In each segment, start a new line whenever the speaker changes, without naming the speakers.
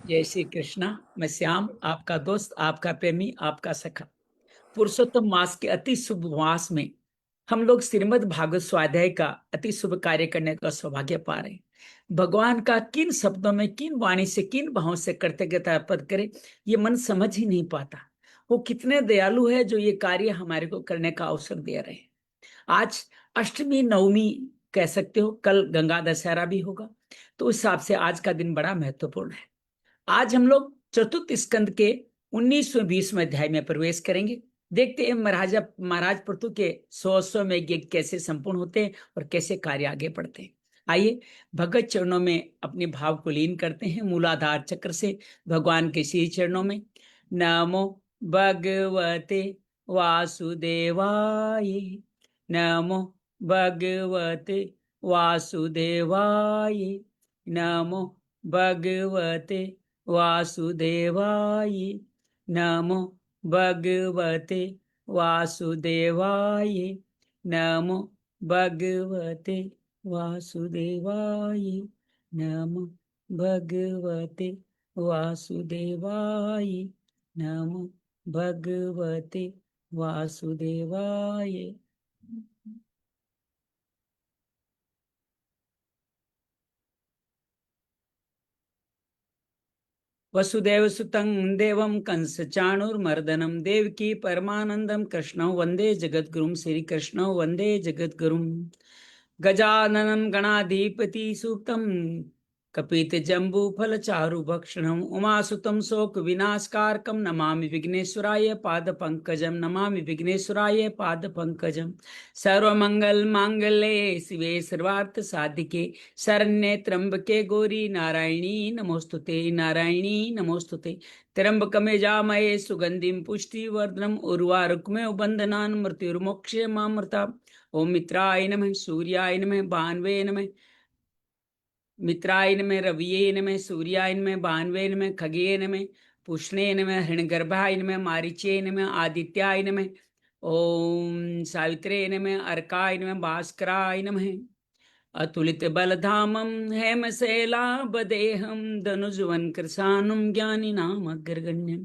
जय श्री कृष्णा। मैं श्याम, आपका दोस्त, आपका प्रेमी, आपका सखा। पुरुषोत्तम मास के अति शुभ मास में हम लोग श्रीमद् भागवत स्वाध्याय का अति शुभ कार्य करने का सौभाग्य पा रहे हैं। भगवान का किन शब्दों में, किन वाणी से, किन भावों से कृतज्ञता अर्पित करे, ये मन समझ ही नहीं पाता। वो कितने दयालु है जो ये कार्य हमारे को करने का अवसर दे रहे हैं। आज अष्टमी नवमी कह सकते हो, कल गंगा दशहरा भी होगा, तो उस हिसाब से आज का दिन बड़ा महत्वपूर्ण है। आज हम लोग चतुर्थ स्कंद के 19वें 20वें अध्याय में प्रवेश करेंगे। देखते हैं महाराज पृथु के 100 में यज्ञ कैसे संपूर्ण होते हैं और कैसे कार्य आगे बढ़ते हैं। आइए भगत चरणों में अपने भाव को लीन करते हैं। मूलाधार चक्र से भगवान के श्री चरणों में नमो भगवते वासुदेवाय, नमो भगवते वासुदेवाय, नमो भगवते वासुदेवाय, नमो भगवते वासुदेवाय, नमो भगवते वासुदेवाय, नमो भगवते वासुदेवाय, नमो भगवते वासुदेवाय। वसुदेव सुतं देवं कंस चाणूरमर्दनं देवकी परमानंदं कृष्णं वंदे जगद्गुरुं। श्री कृष्ण वंदे जगद्गुरुं। गजाननं गणाधिपति सूक्तं कपित जम्बू फल चारु भक्षणं उमासुतं शोक विनाशकारकं नमामि विघ्नेश्वराय पाद पंकजं, नमामि विघ्नेश्वराय पाद पंकजं। सर्वमंगल मांगल्ये शिवे सर्वार्थ साधिके शरण्ये त्र्यंबके गौरी नारायणी नमोस्तुते, नारायणी नमोस्तुते। त्र्यंबकमे जामये सुगंधिं पुष्टिवर्धनम् उर्वारुकमे बंधनान् मृत्युर्मोक्षे मामृता। ओम मित्राय नमः, सूर्याय नमः, भान्वे नमः, मित्राय नमः, रविये नमः, सूर्याय नमः, भान्वे नमः, खगे नमः, पुष्णे नमः, हिरण्यगर्भाय नमः, मारीचे नमः, आदित्याय नमः, ओम सावित्रे नमः, अर्काय नमः, भास्कराय नमः। अतुलित बलधामं हेमशैलाभदेहं धनुजवन कृशानं ज्ञानिनाम अग्रगण्यं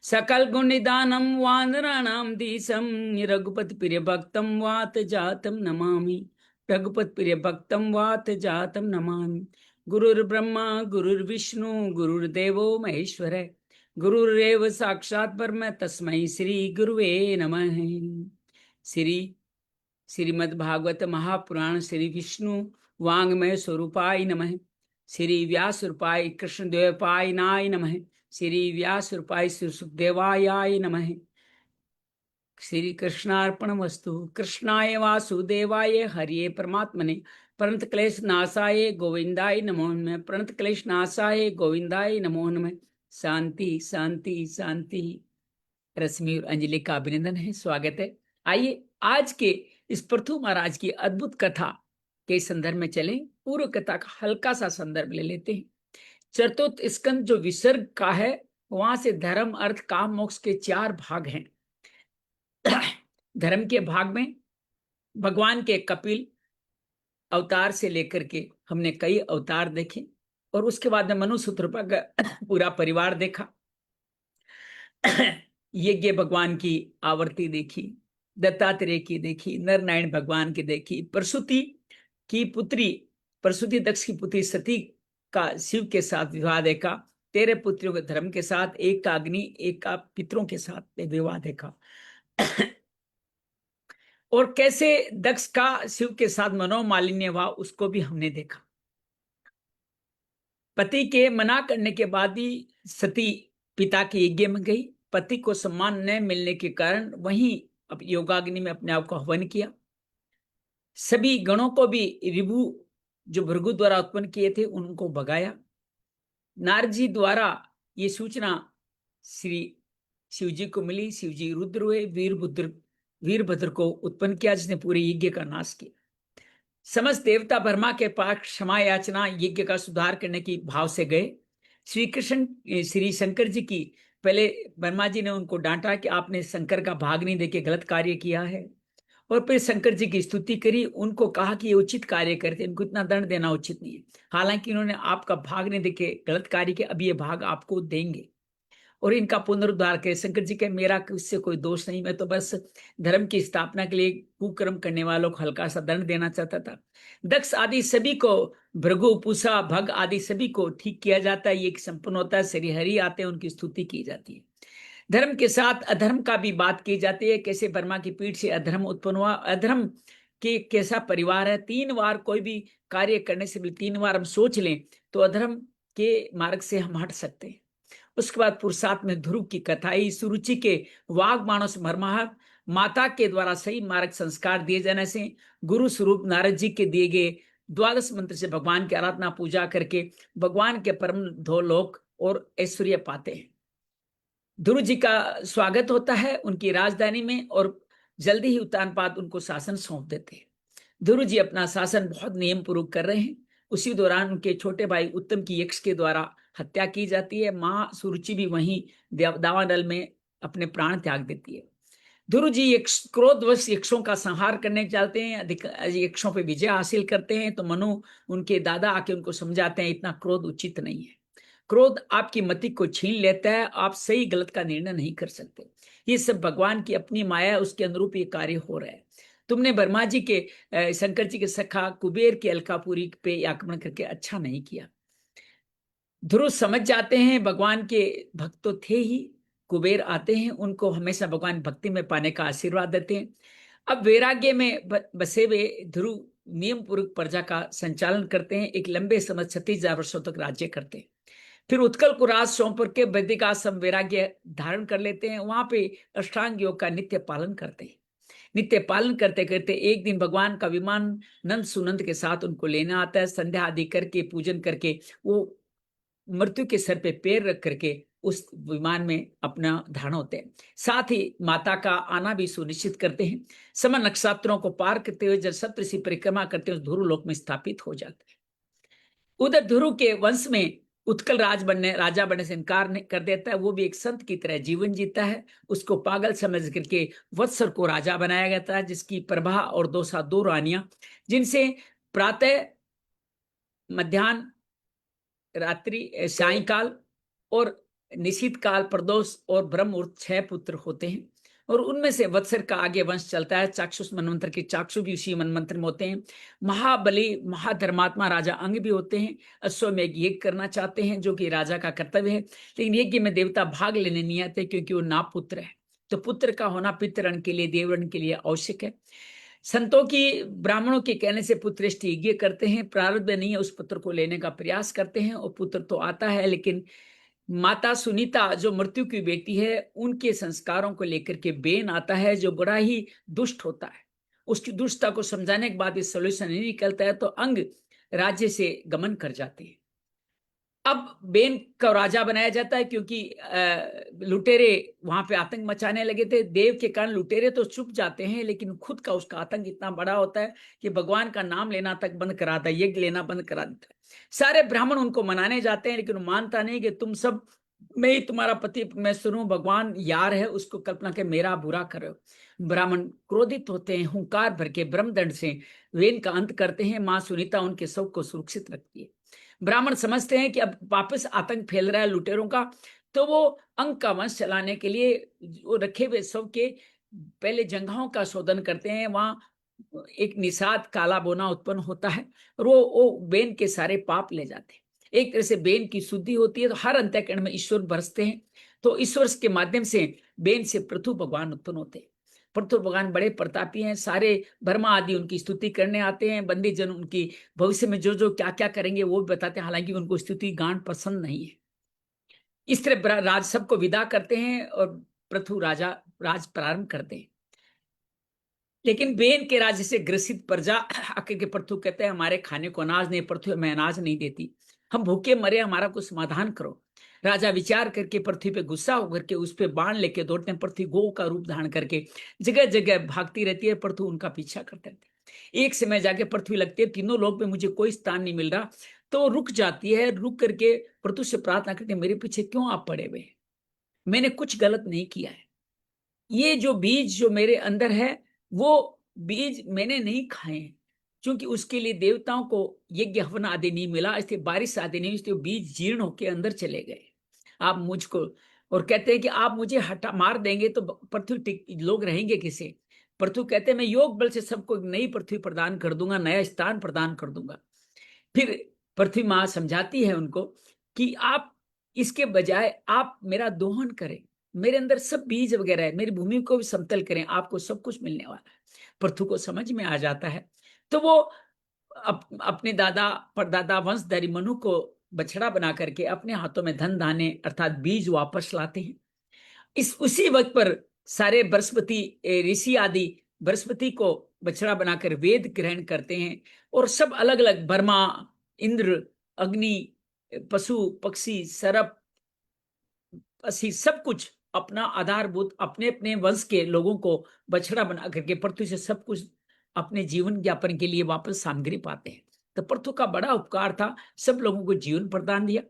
सकल गुणनिधानं वानराणां धीशं रघुपति प्रिय भक्तं वात जातं नमामि, रघुपति प्रिय भक्तं वात जातं नमामि। गुरुर्ब्रह्मा गुरुर्विष्णु गुरुर्देवो महेश्वर, गुरुरेव साक्षात् परम तस्मै श्री गुरुवे नमः। श्रीमद्भागवत महापुराण श्री विष्णु वांग्मय स्वरूपाय नमः। श्री व्यास रूपाय कृष्ण द्वैपाय नाय नमः। श्री व्यास रूपाय श्री सुखदेवाय नमः। श्री कृष्णार्पण वस्तु। कृष्णाय वासुदेवाय हरिये परमात्मने प्रणत क्लेश नाशाय गोविंदाय नमो नमः। प्रणत क्लेश नाशाय गोविंदाय नमो नमः। शांति शांति शांति। रश्मि और अंजलि का अभिनंदन है, स्वागत है। आइए आज के इस पृथु महाराज की अद्भुत कथा के संदर्भ में चलें। पूर्व कथा का हल्का सा संदर्भ ले लेते हैं। चतुर्थ स्कंद जो विसर्ग का है, वहां से धर्म अर्थ काम मोक्ष के 4 भाग हैं। धर्म के भाग में भगवान के कपिल अवतार से लेकर के हमने कई अवतार देखे, और उसके बाद में मनुसूत्र का पूरा परिवार देखा। यज्ञ भगवान की आवर्ती देखी, दत्तात्रेय की देखी, नर नारायण भगवान की देखी, प्रसूति की पुत्री, प्रसूति दक्ष की पुत्री सती का शिव के साथ विवाह देखा। 13 पुत्रियों के धर्म के साथ, एक का अग्नि, एक का पितरों के साथ विवाह देखा। और कैसे दक्ष का शिव के साथ मनोमालिन्य हुआ, उसको भी हमने देखा। पति के मना करने के बाद ही सती पिता के यज्ञ में गई। पति को सम्मान न मिलने के कारण वहीं अब योगाग्नि में अपने आप को हवन किया। सभी गणों को भी रिभु जो भृगु द्वारा उत्पन्न किए थे उनको भगाया। नारद जी द्वारा ये सूचना श्री शिव जी को मिली। शिव जी रुद्र हुए, वीरभद्र को उत्पन्न किया, जिसने पूरे यज्ञ का नाश किया। समस्त देवता ब्रह्मा के पास क्षमा याचना, यज्ञ का सुधार करने की भाव से गए। श्री कृष्ण श्री शंकर जी की पहले ब्रह्मा जी ने उनको डांटा कि आपने शंकर का भाग नहीं देके गलत कार्य किया है, और फिर शंकर जी की स्तुति करी, उनको कहा कि ये उचित कार्य करते, इनको इतना दंड देना उचित नहीं है। हालांकि इन्होंने आपका भाग नहीं देके गलत कार्य किया, अब ये भाग आपको देंगे और इनका पुनरुद्धार करे। शंकर जी के मेरा इससे कोई दोष नहीं, मैं तो बस धर्म की स्थापना के लिए कुकर्म करने वालों को हल्का सा दंड देना चाहता था। दक्ष आदि सभी को, भृगु, पूषा, भग आदि सभी को ठीक किया जाता है, ये संपन्न होता है, श्री हरि आते हैं, उनकी स्तुति की जाती है। धर्म के साथ अधर्म का भी बात की जाती है, कैसे ब्रह्मा की पीठ से अधर्म उत्पन्न हुआ, अधर्म के कैसा परिवार है। 3 बार कोई भी कार्य करने से भी 3 बार हम सोच लें तो अधर्म के मार्ग से हम हट सकते हैं। उसके बाद पुरुषार्थ में ध्रुव की कथाई, सुरुचि के वाग मानस मर्माहत, माता के द्वारा सही मार्ग संस्कार दिए जाने से, गुरु स्वरूप नारद जी के दिए गए 12 मंत्र से भगवान की आराधना पूजा करके भगवान के परम धो लोक और ऐश्वर्य पाते हैं। ध्रुव जी का स्वागत होता है उनकी राजधानी में और जल्दी ही उत्तानपाद उनको शासन सौंप देते हैं। ध्रुव जी अपना शासन बहुत नियम पूर्वक कर रहे हैं। उसी दौरान उनके छोटे भाई उत्तम की यक्ष के द्वारा हत्या की जाती है। मां सुरुचि भी वहीं दावानल में अपने प्राण त्याग देती है। ध्रुव जी क्रोधवश यक्षों का संहार करने चलते हैं, अधिक यक्षों पर विजय हासिल करते हैं। तो मनु उनके दादा आके उनको समझाते हैं इतना क्रोध उचित नहीं है, क्रोध आपकी मति को छीन लेता है, आप सही गलत का निर्णय नहीं कर सकते। ये सब भगवान की अपनी माया, उसके अनुरूप ये कार्य हो रहा है। तुमने ब्रह्मा जी के, शंकर जी के सखा कुबेर की अलकापुरी पे आक्रमण करके अच्छा नहीं किया। ध्रुव समझ जाते हैं भगवान के भक्त तो थे ही, कुबेर आते हैं, उनको हमेशा भगवान भक्ति में पाने का आशीर्वाद देते हैं। अब वैराग्य में बसे हुए ध्रुव नियम पूर्वक प्रजा का संचालन करते हैं। एक लंबे समय 36,000 वर्षों तक राज्य करते हैं। फिर उत्कल को राज सौंप के वैदिक आश्रम वैराग्य धारण कर लेते हैं। वहां पे अष्टांग योग का नित्य पालन करते हैं। नित्य पालन करते करते एक दिन भगवान का विमान नंद सुनंद के साथ उनको लेना आता है। संध्या आदि करके पूजन करके वो मृत्यु के सर पे पैर रख करके उस विमान में अपना धारण होते हैं। साथ ही माता का आना भी सुनिश्चित करते हैं। समय नक्षत्रों को पार करते हुए जब सप्तऋषि परिक्रमा करते हुए ध्रुव लोक में स्थापित हो जाते हैं। उधर ध्रुव के वंश में उत्कल राजा बनने से इनकार कर देता है। वो भी एक संत की तरह जीवन जीता है। उसको पागल समझ करके वत्सर को राजा बनाया गया था, जिसकी प्रभा और 2 रानियां, जिनसे प्रातः, मध्यान्ह, रात्रि, सायकाल और निशीत काल प्रदोष और ब्रह्म मुहूर्त 6 पुत्र होते हैं। और उनमें से वत्सर का आगे वंश चलता है। चाक्षुष मनमंत्र के चाक्षु भी उसी मनमंत्र में होते हैं। महाबली महाधर्मात्मा राजा अंग भी होते हैं। अश्वमेघ यज्ञ करना चाहते हैं, जो कि राजा का कर्तव्य है, लेकिन यज्ञ में देवता भाग लेने नहीं आते क्योंकि वो ना पुत्र है। तो पुत्र का होना पितृण के लिए, देवरण के लिए आवश्यक है। संतों की, ब्राह्मणों के कहने से पुत्रेष्ठ यज्ञ करते हैं। प्रारब्ध नहीं है, उस पुत्र को लेने का प्रयास करते हैं और पुत्र तो आता है, लेकिन माता सुनीता जो मृत्यु की बेटी है, उनके संस्कारों को लेकर के बेन आता है, जो बड़ा ही दुष्ट होता है। उसकी दुष्टता को समझाने के बाद ये सोल्यूशन नहीं निकलता है, तो अंग राज्य से गमन कर जाते हैं। अब बेन को राजा बनाया जाता है क्योंकि लुटेरे वहां पे आतंक मचाने लगे थे। देव के कारण लुटेरे तो चुप जाते हैं, लेकिन खुद का उसका आतंक इतना बड़ा होता है कि भगवान का नाम लेना तक बंद कराता है, यज्ञ लेना बंद करा देता है। सारे ब्राह्मण उनको मनाने जाते हैं, लेकिन वो मानता नहीं कि तुम सब, मैं ही तुम्हारा पति परमेश्वर हूं, भगवान यार है, उसको कल्पना के मेरा बुरा करो। ब्राह्मण क्रोधित होते हैं, हुंकार भर के ब्रह्मदंड से वेन का अंत करते हैं। मां सुनीता उनके शव को सुरक्षित रखती है। ब्राह्मण समझते हैं कि अब वापस आतंक फैल रहा है लुटेरों का, तो वो अंग का वंश चलाने के लिए वो रखे हुए शव के पहले जंघाओं का शोधन करते हैं। वहां एक निषाद काला बोना उत्पन्न होता है और वो बेन के सारे पाप ले जाते हैं। एक तरह से बेन की शुद्धि होती है। तो हर अंतःकरण में ईश्वर बरसते हैं। तो ईश्वर के माध्यम से बेन से पृथु भगवान उत्पन्न होते हैं। पृथु भगवान बड़े प्रतापी हैं। सारे ब्रह्मा आदि उनकी स्तुति करने आते हैं। बंदी जन उनकी भविष्य में जो जो क्या क्या करेंगे वो भी बताते हैं, हालांकि उनको स्तुति गान पसंद नहीं है। इस तरह राज सबको विदा करते हैं और पृथु राजा राज प्रारंभ करते हैं। लेकिन बेन के राज्य से ग्रसित प्रजा आके के पृथु कहते हैं हमारे खाने को अनाज नहीं, पृथु हमें अनाज नहीं देती, हम भूखे मरे, हमारा कुछ समाधान करो। राजा विचार करके पृथ्वी पे गुस्सा होकर के उस पे बाण लेके दौड़ते हैं। पृथ्वी गौ का रूप धारण करके जगह जगह भागती रहती है। पृथ्वी उनका पीछा करते रहते हैं। एक समय जाके पृथ्वी लगती है तीनों लोक में मुझे कोई स्थान नहीं मिल रहा, तो रुक जाती है। रुक करके पृथ्वी से प्रार्थना करती है मेरे पीछे क्यों आप पड़े हुए, मैंने कुछ गलत नहीं किया है। ये जो बीज जो मेरे अंदर है वो बीज मैंने नहीं खाए हैं, क्योंकि उसके लिए देवताओं को यज्ञ हवन आदि नहीं मिला, इसलिए बारिश आदि नहीं, इसलिए बीज जीर्ण होके अंदर चले गए। आप मुझको और कहते हैं कि आप मुझे हटा मार देंगे तो पृथ्वी लोग रहेंगे किसे? पृथ्वी कहते हैं मैं योग बल से सबको नई पृथ्वी प्रदान कर दूंगा, नया स्थान प्रदान कर दूंगा। फिर पृथ्वी माँ समझाती है उनको कि आप इसके बजाय आप मेरा दोहन करें, मेरे अंदर सब बीज वगैरह है, मेरी भूमि को भी समतल करें, आपको सब कुछ मिलने वाला है। पृथ्वी को समझ में आ जाता है, तो वो अपने दादा परदादा वंशधारी मनु को बछड़ा बना करके अपने हाथों में धन धाने अर्थात बीज वापस लाते हैं। इस उसी वक्त पर सारे बृहस्पति ऋषि आदि बृहस्पति को बछड़ा बनाकर वेद ग्रहण करते हैं, और सब अलग अलग ब्रह्मा, इंद्र, अग्नि, पशु पक्षी, सर्प, असी सब कुछ अपना आधारभूत अपने अपने वंश के लोगों को बछड़ा बना करके पृथ्वी से सब कुछ अपने जीवन यापन के लिए वापस सामग्री पाते हैं। तो पृथ्वी का बड़ा उपकार था, सब लोगों को जीवन प्रदान दिया।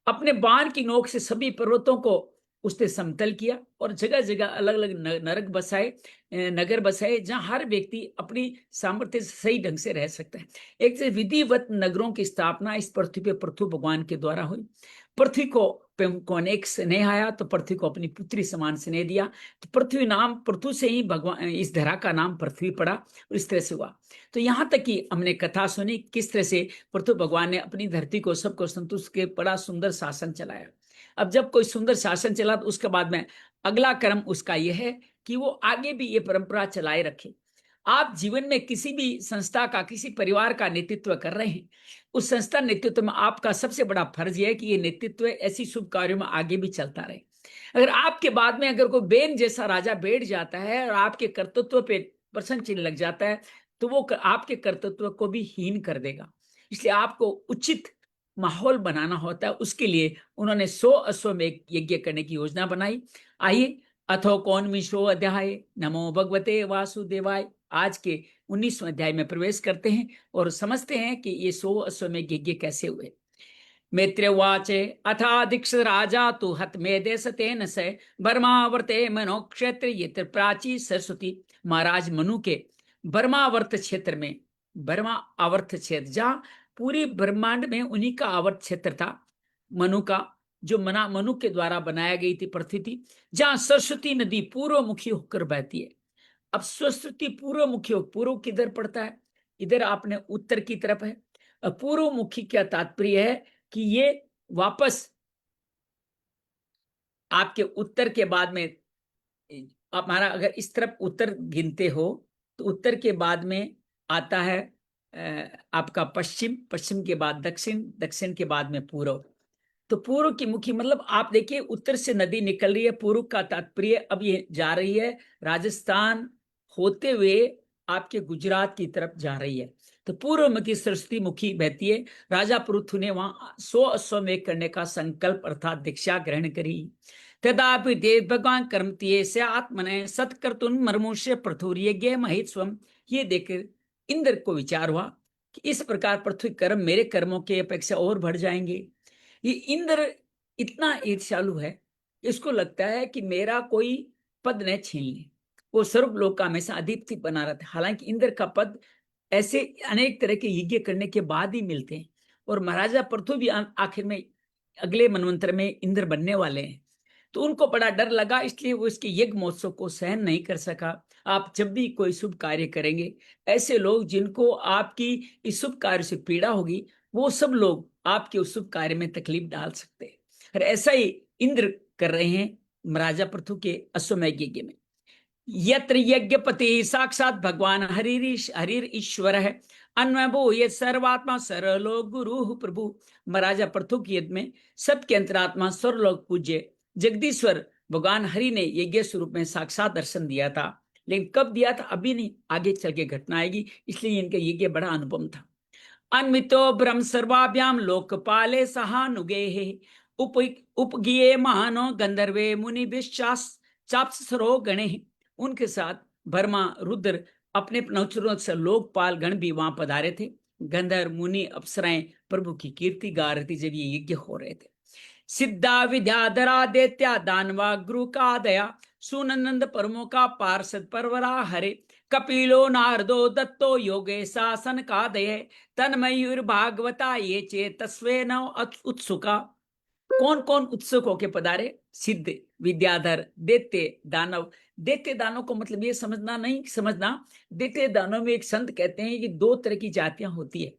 अपने बाण की नोक से सभी पर्वतों को उसने समतल किया और जगह जगह अलग अलग नरक बसाए, नगर बसाए, जहां हर व्यक्ति अपनी सामर्थ्य से सही ढंग से रह सकता है। एक से विधिवत नगरों की स्थापना इस पृथ्वी पे पृथ्वी भगवान के द्वारा हुई। पृथ्वी को अनेक स्नेह आया तो पृथ्वी को अपनी पुत्री समान स्नेह दिया, तो पृथ्वी नाम पृथ्वी से ही भगवान इस धरा का नाम पृथ्वी पड़ा और इस तरह से हुआ। तो यहाँ तक कि हमने कथा सुनी किस तरह से पृथ्वी भगवान ने अपनी धरती को सबको संतुष्ट के बड़ा सुंदर शासन चलाया। अब जब कोई सुंदर शासन चला तो उसके बाद में अगला कर्म उसका यह है कि वो आगे भी ये परंपरा चलाए रखे। आप जीवन में किसी भी संस्था का, किसी परिवार का नेतृत्व कर रहे हैं, उस संस्था नेतृत्व में आपका सबसे बड़ा फर्ज यह है कि ये नेतृत्व ऐसी शुभ कार्यों में आगे भी चलता रहे। अगर आपके बाद में अगर कोई बेन जैसा राजा बैठ जाता है और आपके कर्तृत्व पे प्रश्न चिन्ह लग जाता है, तो वो आपके कर्तृत्व को भी हीन कर देगा। इसलिए आपको उचित माहौल बनाना होता है। उसके लिए उन्होंने 100 अश्वमेध यज्ञ करने की योजना बनाई। आइए अथो कौन मिशो अध्याय नमो भगवते वासुदेवाय, आज के 19वें अध्याय में प्रवेश करते हैं और समझते हैं कि ये 100 अश्वमेध यज्ञ कैसे हुए। मैत्रेवाच अथा दीक्षित राजा तो हत में देश तेन से बर्मावर्ते मनोक्षेत्र ये प्राची सरस्वती। महाराज मनु के बर्मावर्त क्षेत्र में, बर्मा आवर्त क्षेत्र जहाँ पूरी ब्रह्मांड में उन्हीं का आवर्त क्षेत्र था, मनु का, जो मनु के द्वारा बनाया गई थी पृथ्वी थी, जहाँ सरस्वती नदी पूर्वमुखी होकर बहती है। अब सरस्वती पूर्वमुखी हो, पूर्व किधर पड़ता है? इधर आपने उत्तर की तरफ है। पूर्वमुखी क्या तात्पर्य है कि ये वापस आपके उत्तर के बाद में, हमारा अगर इस तरफ उत्तर गिनते हो तो उत्तर के बाद में आता है आपका पश्चिम, पश्चिम के बाद दक्षिण, दक्षिण के बाद में पूर्व। तो पूर्व की मुखी मतलब आप देखिए उत्तर से नदी निकल रही है, पूर्व का तात्पर्य अब ये जा रही है राजस्थान होते हुए आपके गुजरात की तरफ जा रही है। तो पूर्व मुखी सरस्वती मुखी बहती है। राजा पृथु ने वहां 100 अश्वमेध करने का संकल्प अर्थात दीक्षा ग्रहण करी। तदापि देव भगवान कर्मतीय से आत्मने सत्कर्तुन मर्मुष्य पृथुर्यज्ञ महित्स्वम। ये देखकर इंद्र को विचार हुआ कि इस प्रकार पृथ्वी कर्म मेरे कर्मों के अपेक्षा और बढ़ जाएंगे। ये इंद्र इतना ईर्ष्यालु है, इसको लगता है कि मेरा कोई पद न छीन ले। वो सर्वलोक का हमेशा अधिपति बना रहता है। हालांकि इंद्र का पद ऐसे अनेक तरह के यज्ञ करने के बाद ही मिलते हैं, और महाराजा पृथु भी आखिर में अगले मनवंतर में इंद्र बनने वाले हैं। तो उनको बड़ा डर लगा, इसलिए वो इसके यज्ञ महोत्सव को सहन नहीं कर सका। आप जब भी कोई शुभ कार्य करेंगे, ऐसे लोग जिनको आपकी इस शुभ कार्य से पीड़ा होगी, वो सब लोग आपके उस शुभ कार्य में तकलीफ डाल सकते हैं। और ऐसा ही इंद्र कर रहे हैं महाराजा पृथु के अश्वमेध यज्ञ में। यत्र यज्ञपति साक्षात भगवान हरिर ईश्वर है, अन्वभो ये सर्वात्मा सरलो गुरु प्रभु। महाराजा पृथु के यज्ञ में सबके अंतरात्मा सर्वलोक पूज्य जगदीश्वर भगवान हरि ने यज्ञ स्वरूप में साक्षात दर्शन दिया था। लेकिन कब दिया था अभी नहीं, आगे चल के घटना आएगी, इसलिए इनका यज्ञ बड़ा अनुपम था। अन्वितो ब्रह्म सर्वाभ्याम लोकपाले सहानुगे उपगिये महानो गंधर्वे मुनि विश्वास चाप्सरो गणे। उनके साथ ब्रह्मा रुद्र अपने नौचरों से लोकपाल गण भी वहां पधारे थे। गंधर्व मुनि अप्सराएं प्रभु की कीर्ति गा रही थी जब ये यज्ञ हो रहे थे। सिद्धा विद्याधरा दैत्या दानवा गुरु का दया सुनंद परमो का पार्षद परवरा हरे कपिलो नारदो दत्तो योगेशा सनकादये तन्मयुर्भागवता ये चेतस्वे न उत्सुका। कौन कौन उत्सुक होके पधारे? सिद्ध, विद्याधर, दैत्य, दानव। दैत्य दानव को मतलब ये समझना नहीं समझना, दैत्य दानव में एक संत कहते हैं कि दो तरह की जातियां होती है।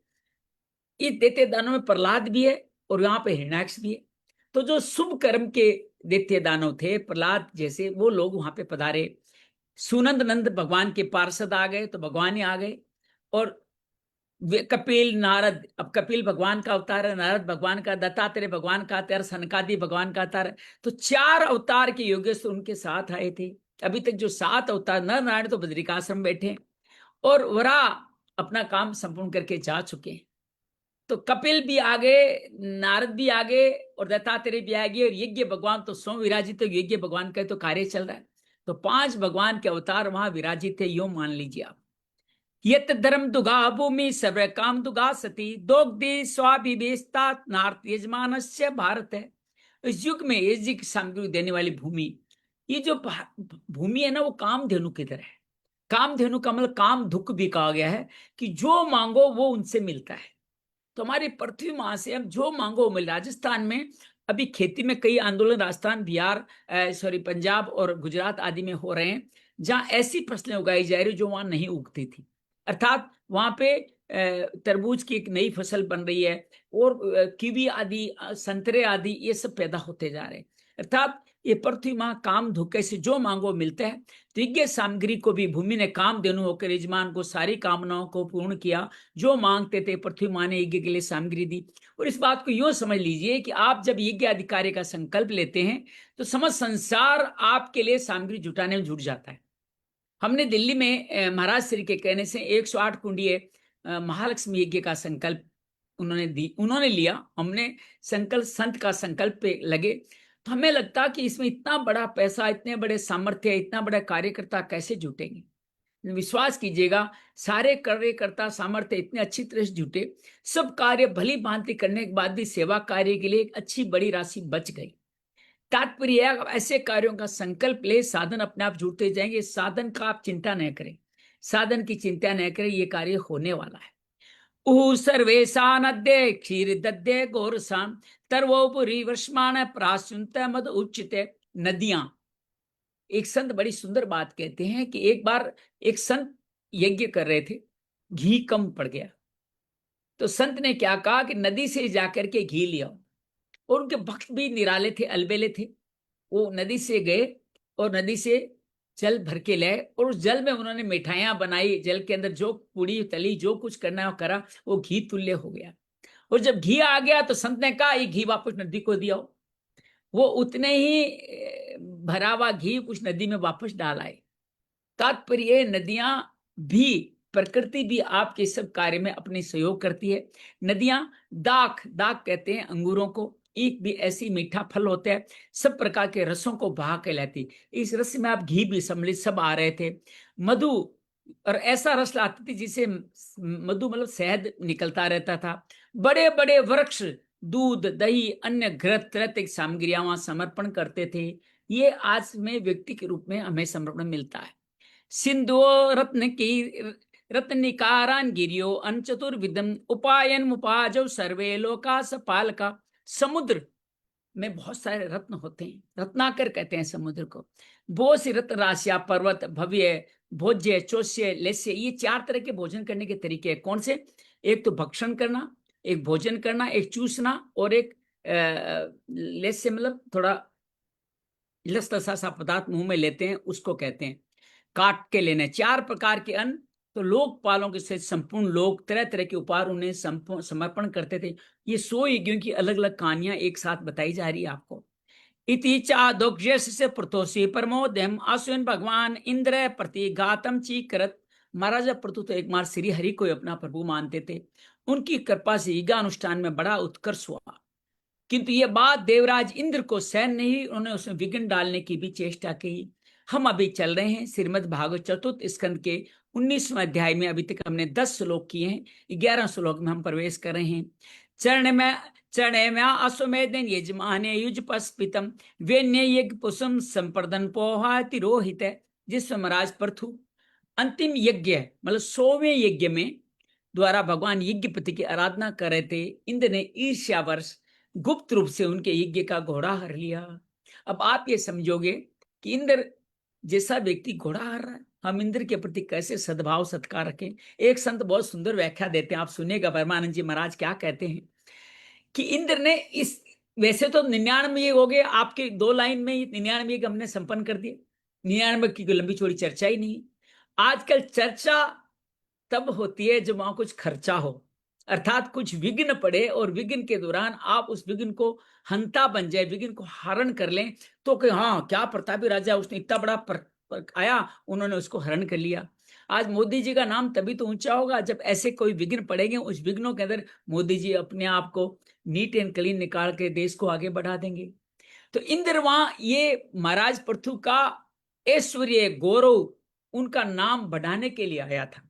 इस दैत्य दानव में प्रहलाद भी है और यहाँ पे हिरण्याक्ष भी है। तो जो शुभ कर्म के दैत्य दानव थे, प्रहलाद जैसे, वो लोग वहां पे पधारे। सुनंद नंद भगवान के पार्षद आ गए तो भगवान ही आ गए। और कपिल, नारद, अब कपिल भगवान का अवतार है, नारद भगवान का, दत्तात्रेय भगवान का अवतार, सनकादि भगवान का अवतार। तो 4 अवतार के योगेश्वर उनके साथ आए थे। अभी तक जो 7 अवतार, नर नारायण तो बद्रिकाश्रम बैठे और वराह अपना काम संपूर्ण करके जा चुके हैं। तो कपिल भी आ गए, नारद भी आ गए और दत्तात्रेय भी आ गए, और यज्ञ भगवान तो स्वयं विराजित, तो यज्ञ भगवान का तो कार्य चल रहा है। तो 5 भगवान के अवतार वहां विराजित है, यो मान लीजिए आप। यत धर्म दुगा भूमि सर्व काम दुगा सती दोग्धि स्वाभिवेस्ता नार्थ यजमान से भारत है। इस युग में यज्ञ की सामग्री देने वाली भूमि, ये जो भूमि है ना, वो कामधेनु की तरह है। कामधेनु का मतलब काम दुख भी कहा गया है कि जो मांगो वो उनसे मिलता है। तो हमारी पृथ्वी मां से हम जो मांगो वो मिल। राजस्थान में अभी खेती में कई आंदोलन राजस्थान, बिहार, पंजाब और गुजरात आदि में हो रहे हैं, जहां ऐसी फसलें उगाई जा रही जो वहां नहीं उगती थी। अर्थात वहां पे तरबूज की एक नई फसल बन रही है, और कीवी आदि, संतरे आदि, ये सब पैदा होते जा रहे हैं। अर्थात ये पृथ्वी मां काम धुके से जो मांगो मिलता है। तो यज्ञ सामग्री को भी भूमि ने काम देनु होकर यजमान को सारी कामनाओं को पूर्ण किया। जो मांगते थे पृथ्वी मां ने यज्ञ के लिए सामग्री दी। और इस बात को यूं समझ लीजिए कि आप जब यज्ञ अधिकारी का संकल्प लेते हैं तो समझ संसार आपके लिए सामग्री जुटाने में जुट जाता है। हमने दिल्ली में महाराज श्री के कहने से 108 कुंडीय महालक्ष्मी यज्ञ का संकल्प उन्होंने लिया। हमने संकल्प, संत का संकल्प पे लगे। तो हमें लगता कि इसमें इतना बड़ा पैसा, इतने बड़े सामर्थ्य, इतना बड़ा कार्यकर्ता कैसे जुटेंगे। विश्वास कीजिएगा, सारे कार्यकर्ता सामर्थ्य इतने अच्छी तरह से जुटे, सब कार्य भली भांति करने के बाद भी सेवा कार्य के लिए एक अच्छी बड़ी राशि बच गई। तात्पर्य है, ऐसे कार्यों का संकल्प ले, साधन अपने आप जुड़ते जाएंगे। साधन का आप चिंता न करें, साधन की चिंता न करें, ये कार्य होने वाला है। ऊ सर्वेशान अद्य क्षीर दद्य गोरसान तरवोपुरी वर्षमान प्रासुंत मद उच्चित। नदियां, एक संत बड़ी सुंदर बात कहते हैं कि एक बार एक संत यज्ञ कर रहे थे, घी कम पड़ गया। तो संत ने क्या कहा कि नदी से जाकर के घी लिया। और उनके भक्त भी निराले थे, अलबेले थे। वो नदी से गए और नदी से जल भर के लाए, और उस जल में उन्होंने मिठाइयां बनाई। जल के अंदर जो पूड़ी तली, जो कुछ करना है वो करा, वो घी तुल्य हो गया। और जब घी आ गया तो संत ने कहा ये घी वापस नदी को दिया। वो उतने ही भरा हुआ घी उस नदी में वापस डाल आए। तात्पर्य, नदियां भी, प्रकृति भी आपके सब कार्य में अपने सहयोग करती है। नदियां दाख, दाख कहते हैं अंगूरों को, एक भी ऐसी मीठा फल होता है, सब प्रकार के रसों को बहा के लाती। इस रस में आप घी भी सम्मिलित सब आ रहे थे। मधु, और ऐसा रस लाती थी जिसे मधु मतलब शहद निकलता रहता था। बड़े बड़े वृक्ष दूध, दही, अन्य घृत त्रैतिक सामग्रियां वहां समर्पण करते थे। ये आज में व्यक्ति के रूप में हमें समर्पण मिलता है। सिंधु रत्न की रत्निकारान गिरियो अन चतुर्विधम उपायन मुपाजो सर्वे लोका सपालका। समुद्र में बहुत सारे रत्न होते हैं, रत्नाकर कहते हैं समुद्र को। बहुत सी रत्न राशियां, पर्वत, भव्य, भोज्य, चोष्य, लेस्य, ये 4 तरह के भोजन करने के तरीके हैं। कौन से? एक तो भक्षण करना, एक भोजन करना, एक चूसना, और एक लेस्य मतलब थोड़ा लसलसा सा पदार्थ मुंह में लेते हैं, उसको कहते हैं काट के लेने। 4 प्रकार के अन्न। तो लोकपालों के से संपूर्ण लोग तरह तरह के उपहार उन्हें समर्पण करते थे। ये 100 यज्ञों की अलग अलग कहानियां एक साथ बताई जा रही है आपको। इति चादोग्यस से प्रतोषी परमोदयम आसुन भगवान इंद्र प्रतिघातम चीकरत। महाराजा प्रतु तो एक बार श्री हरि को अपना प्रभु मानते थे। उनकी कृपा से यज्ञानुष्ठान में बड़ा उत्कर्ष हुआ, किंतु ये बात देवराज इंद्र को सहन नहीं, उन्होंने उसमें विघ्न डालने की भी चेष्टा की। हम अभी चल रहे हैं श्रीमद् भागवत चतुर्थ स्कंद के 19वें अध्याय में। अभी तक हमने 10 श्लोक किए हैं, 11 श्लोक में हम प्रवेश कर रहे हैं। चरण में अश्वमेधन यजमाने युज पस्पितम वेन्य यज्ञ पुष्म संप्रदन पोहा तिरोहित। जिस महाराज प्रथु अंतिम यज्ञ है, मतलब 100वें यज्ञ में द्वारा भगवान यज्ञपति की आराधना कर रहे थे। इंद्र ने ईर्ष्यावश गुप्त रूप से उनके यज्ञ का घोड़ा हर लिया। अब आप ये समझोगे कि इंद्र जैसा व्यक्ति घोड़ा हर रहा है, हम इंद्र के प्रति कैसे सद्भाव सत्कार रखें। एक संत बहुत सुंदर व्याख्या देते हैं, आप सुनिएगा। परमानंद जी महाराज क्या कहते हैं कि इंद्र ने इस, वैसे तो 99 हो गए आपके 2 लाइन में, 99 हमने संपन्न कर दिए। 99 की कोई लंबी चौड़ी चर्चा ही नहीं। आजकल चर्चा तब होती है जब वहां कुछ खर्चा हो, अर्थात कुछ विघ्न पड़े और विघ्न के दौरान आप उस विघ्न को हंता बन जाए, विघ्न को हरण कर लें, तो कि हाँ क्या प्रतापी राजा, उसने इतना बड़ा आया, उन्होंने उसको हरण कर लिया। आज मोदी जी का नाम तभी तो ऊंचा होगा जब ऐसे कोई विघ्न पड़ेंगे, उस विघ्नों के अंदर मोदी जी अपने आप को नीट एंड क्लीन निकाल के देश को आगे बढ़ा देंगे। तो इंद्र वहां ये महाराज पृथु का ऐश्वर्य गौरव, उनका नाम बढ़ाने के लिए आया था।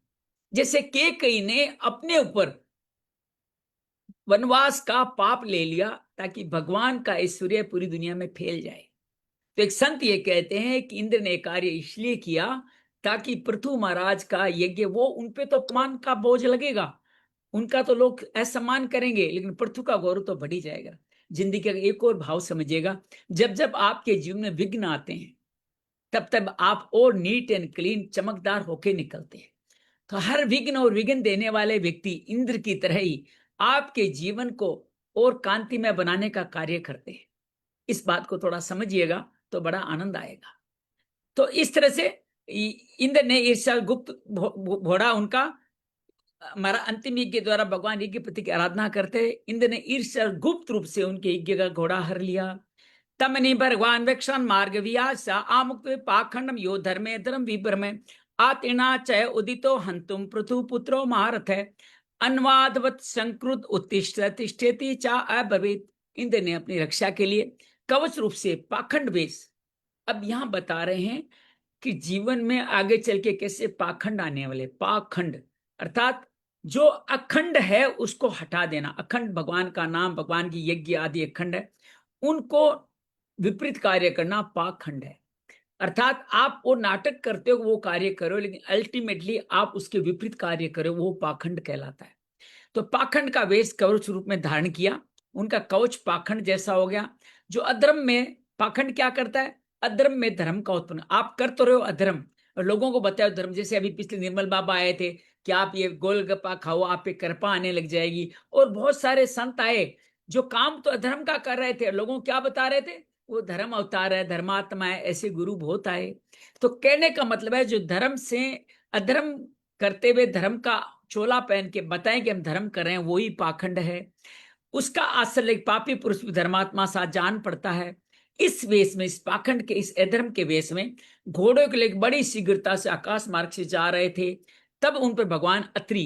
जैसे केकई ने अपने ऊपर वनवास का पाप ले लिया ताकि भगवान का ऐश्वर्य पूरी दुनिया में फैल जाए। तो एक संत ये कहते हैं कि इंद्र ने कार्य इसलिए किया ताकि पृथु महाराज का यज्ञ, वो उनपे तो अपमान का बोझ लगेगा, उनका तो लोग असम्मान करेंगे, लेकिन पृथु का गौरव तो बढ़ ही जाएगा। जिंदगी का एक और भाव समझिएगा, जब जब आपके जीवन में विघ्न आते हैं तब तब आप और नीट एंड क्लीन चमकदार होके निकलते हैं। तो हर विघ्न और विघ्न देने वाले व्यक्ति इंद्र की तरह ही आपके जीवन को और कांतिमय बनाने का कार्य करते हैं। इस बात को थोड़ा समझिएगा तो बड़ा आनंद आएगा। तो इस तरह से इंद्र ने ईर्ष्या गुप्त घोड़ा उनका, हमारा अंतिम यज्ञ द्वारा भगवान यज्ञपति की आराधना करते, इंद्र ने ईर्ष्या गुप्त रूप से उनके यज्ञ का घोड़ा हर लिया। तमनि भगवान वक्षण मार्ग वियास आमुक्त पाखंडम यो धर्मे धर्म विभ्रमे आतिना चय उदितो हंतुम पृथु पुत्रो महारथ है अन्वादवत संकृत उत्तिष्ठ तिष्ठेति चा अभवेत। इंद्र ने अपनी रक्षा के लिए कवच रूप से पाखंड वेश, अब यहां बता रहे हैं कि जीवन में आगे चल के कैसे पाखंड आने वाले। पाखंड अर्थात जो अखंड है उसको हटा देना। अखंड भगवान का नाम, भगवान की यज्ञ आदि अखंड है, उनको विपरीत कार्य करना पाखंड है। अर्थात आप वो नाटक करते हो, वो कार्य करो, लेकिन अल्टीमेटली आप उसके विपरीत कार्य करो, वो पाखंड कहलाता है। तो पाखंड का वेश कवच रूप में धारण किया, उनका कवच पाखंड जैसा हो गया। जो अधर्म में, पाखंड क्या करता है, अधर्म में धर्म का उत्पन्न। आप कर तो रहे हो अधर्म और लोगों को बताओ धर्म। जैसे अभी पिछले निर्मल बाबा आए थे कि आप ये गोलगप्पा खाओ, आप पे कृपा आने लग जाएगी, और बहुत सारे संत आए जो काम तो अधर्म का कर रहे थे, लोगों को क्या बता रहे थे, वो धर्म अवतार है, धर्मात्मा है। ऐसे गुरु बहुत आए। तो कहने का मतलब है जो धर्म से अधर्म करते हुए धर्म का चोला पहन के बताएं कि हम धर्म कर रहे हैं, वही पाखंड है। उसका आश्रय पापी पुरुष धर्मात्मा सा जान पड़ता है। इस वेश में, इस पाखंड के, इस अधर्म के वेश में घोड़ों के लिए बड़ी शीघ्रता से आकाश मार्ग से जा रहे थे। तब उन पर भगवान अत्रि,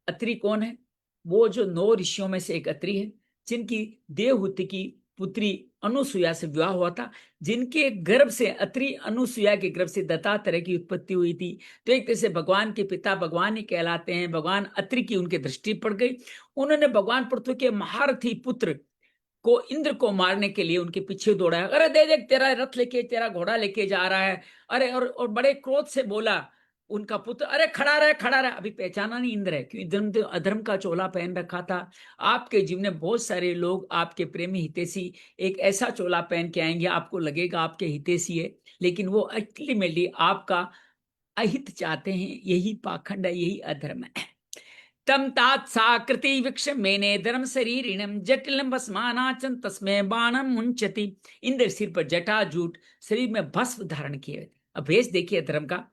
अत्रि कौन है, वो जो 9 ऋषियों में से एक अत्रि है, जिनकी देवहूति की पुत्री अनुसुया से विवाह हुआ था, जिनके गर्भ से, अत्रि अनुसुया के गर्भ से दत्तात्रेय की उत्पत्ति हुई थी। तो एक तरह से भगवान के पिता भगवान ही कहलाते हैं। भगवान अत्रि की उनके दृष्टि पड़ गई। उन्होंने भगवान पृथ्वी के महारथी पुत्र को, इंद्र को मारने के लिए उनके पीछे दौड़ा। अरे दे देख, तेरा रथ लेके, तेरा घोड़ा लेके जा रहा है। अरे और बड़े क्रोध से बोला उनका पुत्र, अरे खड़ा रहे खड़ा रहे। अभी पहचाना नहीं इंद्र है, क्योंकि धर्म तो अधर्म का चोला पहन रखा था। आपके जीवन में बहुत सारे लोग, आपके प्रेमी हितैषी एक ऐसा चोला पहन के आएंगे, आपको लगेगा आपके हितैषी है, लेकिन वो अल्टीमेटली आपका अहित चाहते हैं। यही पाखंड है, यही अधर्म है। तम तात साकृति वृक्ष मेने धर्म शरीरिणम जटिलम भस्मानाचन तस्मै बाणम मुंचति। इंद्र सिर पर जटा जूट, शरीर में भस्म धारण किए। अब वेश देखिए धर्म का,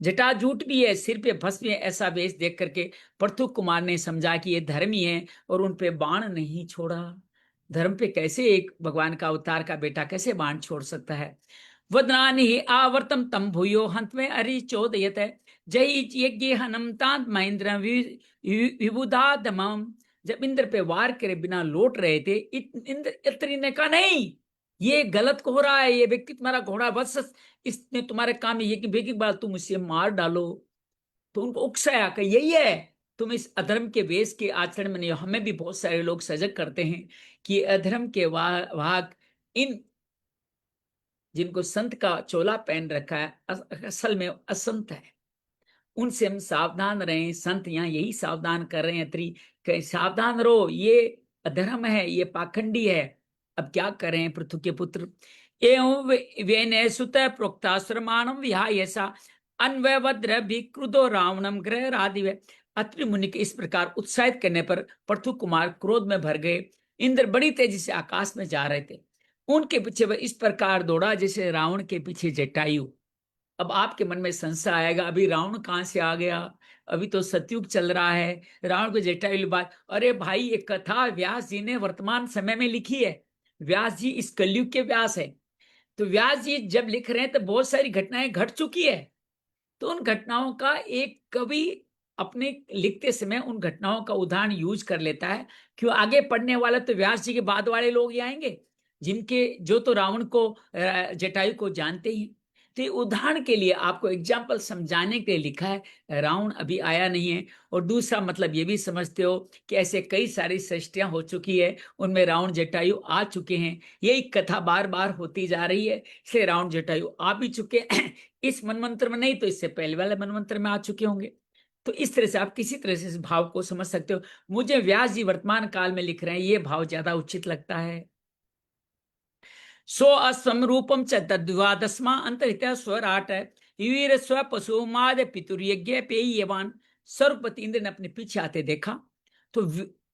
जटा जूट भी है, सिर पे भस्म भी है। ऐसा वेश देख करके पृथु कुमार ने समझा कि ये धर्मी है और उन पे बाण नहीं छोड़ा। धर्म पे कैसे एक भगवान का अवतार का बेटा कैसे बाण छोड़ सकता है। वदनानि आवर्तम तम भूयो हंत में अरि चोदयत है जय यज्ञ हनम तांत महेंद्र विबुधा दमम। जब इंद्र पे वार करे बिना लौट रहे थे, इंद्र इत्री ने कहा नहीं, ये गलत हो रहा है, ये व्यक्ति तुम्हारा घोड़ा बस, इसने तुम्हारे काम ये कि बेकी बात तुम इसे मार डालो। तो उनको उकसाया कि यही है, तुम इस अधर्म के वेश के आचरण में नहीं हो। हमें भी बहुत सारे लोग सजग करते हैं कि अधर्म के वाहक इन, जिनको संत का चोला पहन रखा है, असल में असंत है। उनसे हम सावधान रहें। संत यहाँ यही सावधान कर रहे हैं, सावधान रहो, ये अधर्म है, ये पाखंडी है। अब क्या करें पृथु के पुत्र। एवं वेने सुत प्रोक्ताश्रमाणम विहाय ऐसा अन्वयभद्र भी क्रुदो रावणम ग्रह राधिव। अत्रि मुनि के इस प्रकार उत्साहित करने पर पृथु कुमार क्रोध में भर गए। इंद्र बड़ी तेजी से आकाश में जा रहे थे, उनके पीछे वह इस प्रकार दौड़ा जैसे रावण के पीछे जटायु। अब आपके मन में संशय आएगा, अभी रावण कहां से आ गया, अभी तो सतयुग चल रहा है, रावण को जटायु बात। अरे भाई, ये कथा व्यास जी ने वर्तमान समय में लिखी है। व्यास जी इस कलयुग के व्यास है, तो व्यास जी जब लिख रहे हैं तो बहुत सारी घटनाएं घट चुकी है। तो उन घटनाओं का एक कवि अपने लिखते समय उन घटनाओं का उदाहरण यूज कर लेता है। क्यों, आगे पढ़ने वाला तो व्यास जी के बाद वाले लोग ही आएंगे, जिनके जो तो रावण को जटायु को जानते ही। तो ये उदाहरण के लिए आपको एग्जाम्पल समझाने के लिए लिखा है, रावण अभी आया नहीं है। और दूसरा मतलब ये भी समझते हो कि ऐसे कई सारी सृष्टियां हो चुकी है, उनमें रावण जटायु आ चुके हैं। यही कथा बार बार होती जा रही है, इसलिए रावण जटायु आ भी चुके हैं। इस मनमंत्र में नहीं तो इससे पहले वाले मनमंत्र में आ चुके होंगे। तो इस तरह से आप किसी तरह से इस भाव को समझ सकते हो। मुझे व्यास जी वर्तमान काल में लिख रहे हैं, ये भाव ज्यादा उचित लगता है। सो अस्वम रूपम च तद्वादस्मा अंतरित स्वराट वीर स्व पशुमाद पितुर्यज्ञ पेयवान। सर्वपति इंद्र ने अपने पीछे आते देखा तो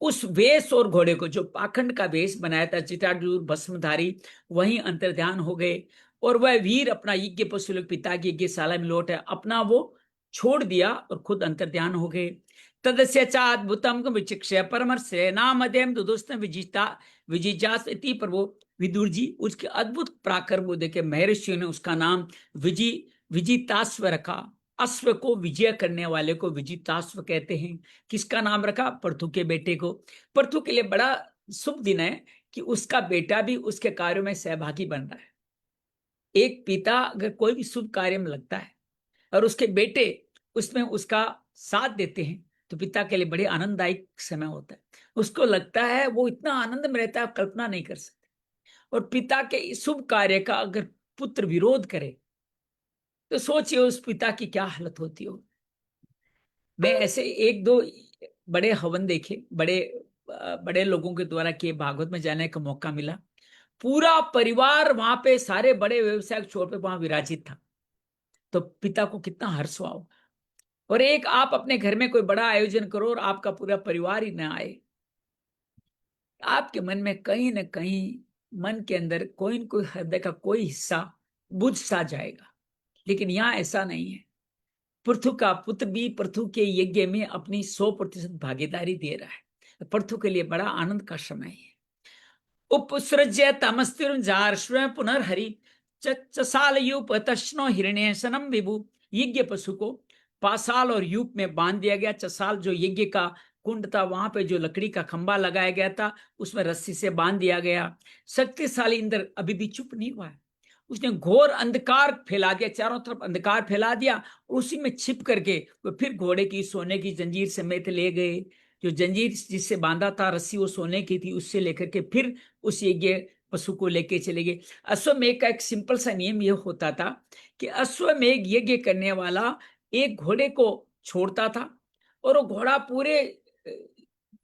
उस वेश और घोड़े को, जो पाखंड का वेश बनाया था चिताडूर भस्मधारी, वहीं अंतर्ध्यान हो गए। और वह वीर अपना यज्ञ पशु पिता की यज्ञशाला में लौट है, अपना वो छोड़ दिया और खुद अंतर्ध्यान हो गए। तदस्य चाद्भुतम विचिक्ष्य परमर्शे नामध्यम दुदुस्त विजिता विजिजास इति प्रभु। विदुर जी उसके अद्भुत पराक्रम को देखे महर्षियों ने उसका नाम विजिताश्व रखा। अश्व को विजय करने वाले को विजिताश्व कहते हैं। किसका नाम रखा? पृथु के बेटे को। पृथु के लिए बड़ा शुभ दिन है कि उसका बेटा भी उसके कार्यों में सहभागी बन रहा है। एक पिता अगर कोई भी शुभ कार्य में लगता है और उसके बेटे उसमें उसका साथ देते हैं तो पिता के लिए बड़े आनंददायक समय होता है। उसको लगता है, वो इतना आनंद में रहता है, आप कल्पना नहीं कर सकते। और पिता के शुभ कार्य का अगर पुत्र विरोध करे तो सोचिए उस पिता की क्या हालत होती हो। मैं ऐसे एक दो बड़े हवन देखे, बड़े बड़े लोगों के द्वारा किए, भागवत में जाने का मौका मिला। पूरा परिवार वहां पे, सारे बड़े व्यवसाय छोड़ पे वहां विराजित था। तो पिता को कितना हर्ष हुआ होगा। और एक आप अपने घर में कोई बड़ा आयोजन करो और आपका पूरा परिवार ही ना आए, आपके मन में कहीं ना कहीं, मन के अंदर कोई न कोई, हृदय का कोई हिस्सा बुझ सा जाएगा। लेकिन यहाँ ऐसा नहीं है। पृथु का पुत्र भी पृथु के यज्ञ में अपनी 100% भागीदारी दे रहा है। पृथु के लिए बड़ा आनंद का समय है। उपसृज्य तमस्तिर्जार्श्व पुनर्हरि चसाल यूप तश्नो हिरण्यसनम विभु। यज्ञ पशु को पासाल और यूप में बांध दिया गया। चसाल जो यज्ञ का कुंड था, वहां पे जो लकड़ी का खंबा लगाया गया था, उसमें रस्सी से बांध दिया गया। शक्तिशाली इंद्र अभी भी चुप नहीं हुआ है। उसने घोर अंधकार फैला दिया, चारों तरफ अंधकार फैला दिया। उसी में छिप करके वो फिर घोड़े की सोने की जंजीर समेत ले गए। जो जंजीर जिससे बांधा था, रस्सी वो सोने की थी, उससे लेकर के फिर उस यज्ञ पशु को लेके चले गए। अश्वमेघ का एक सिंपल सा नियम यह होता था कि अश्वमेघ यज्ञ करने वाला एक घोड़े को छोड़ता था और वो घोड़ा पूरे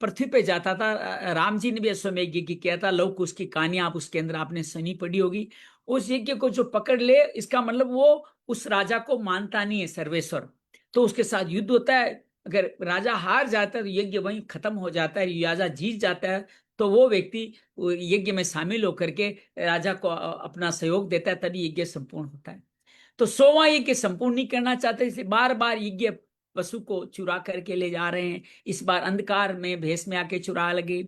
पृथ्वी पे जाता था। राम जी ने भी अश्वमेघ यज्ञ किया था। लोग उसकी कहानी आप उसके अंदर आपने सुनी पड़ी होगी। उस यज्ञ को जो पकड़ ले, इसका मतलब वो उस राजा को मानता नहीं है सर्वेश्वर, तो उसके साथ युद्ध होता है। अगर राजा हार जाता है तो यज्ञ वहीं खत्म हो जाता है। राजा जीत जाता है तो वो व्यक्ति यज्ञ में शामिल होकर के राजा को अपना सहयोग देता है, तभी यज्ञ संपूर्ण होता है। तो 100वां यज्ञ संपूर्ण नहीं करना चाहते, इसलिए बार बार यज्ञ पशु को चुरा करके ले जा रहे हैं। इस बार अंधकार में भेष में आके चुरा लगे।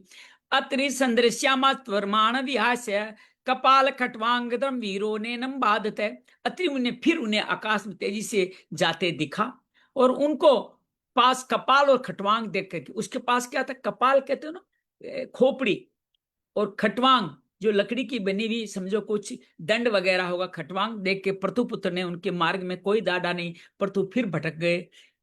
अत्रि संदृश्यामा त्वरमाण विहास्य कपाल खटवांगदम वीरो ने नम बाधत है। अत्रि उन्हें फिर उन्हें आकाश में तेजी से जाते दिखा और उनको पास कपाल और खटवांग देख करके, उसके पास क्या था, कपाल कहते हो ना खोपड़ी, और खटवांग जो लकड़ी की बनी हुई, समझो कुछ दंड वगैरह होगा। खटवांग देख के पृथुपुत्र ने, उनके मार्ग में कोई दादा नहीं, पृथु फिर भटक गए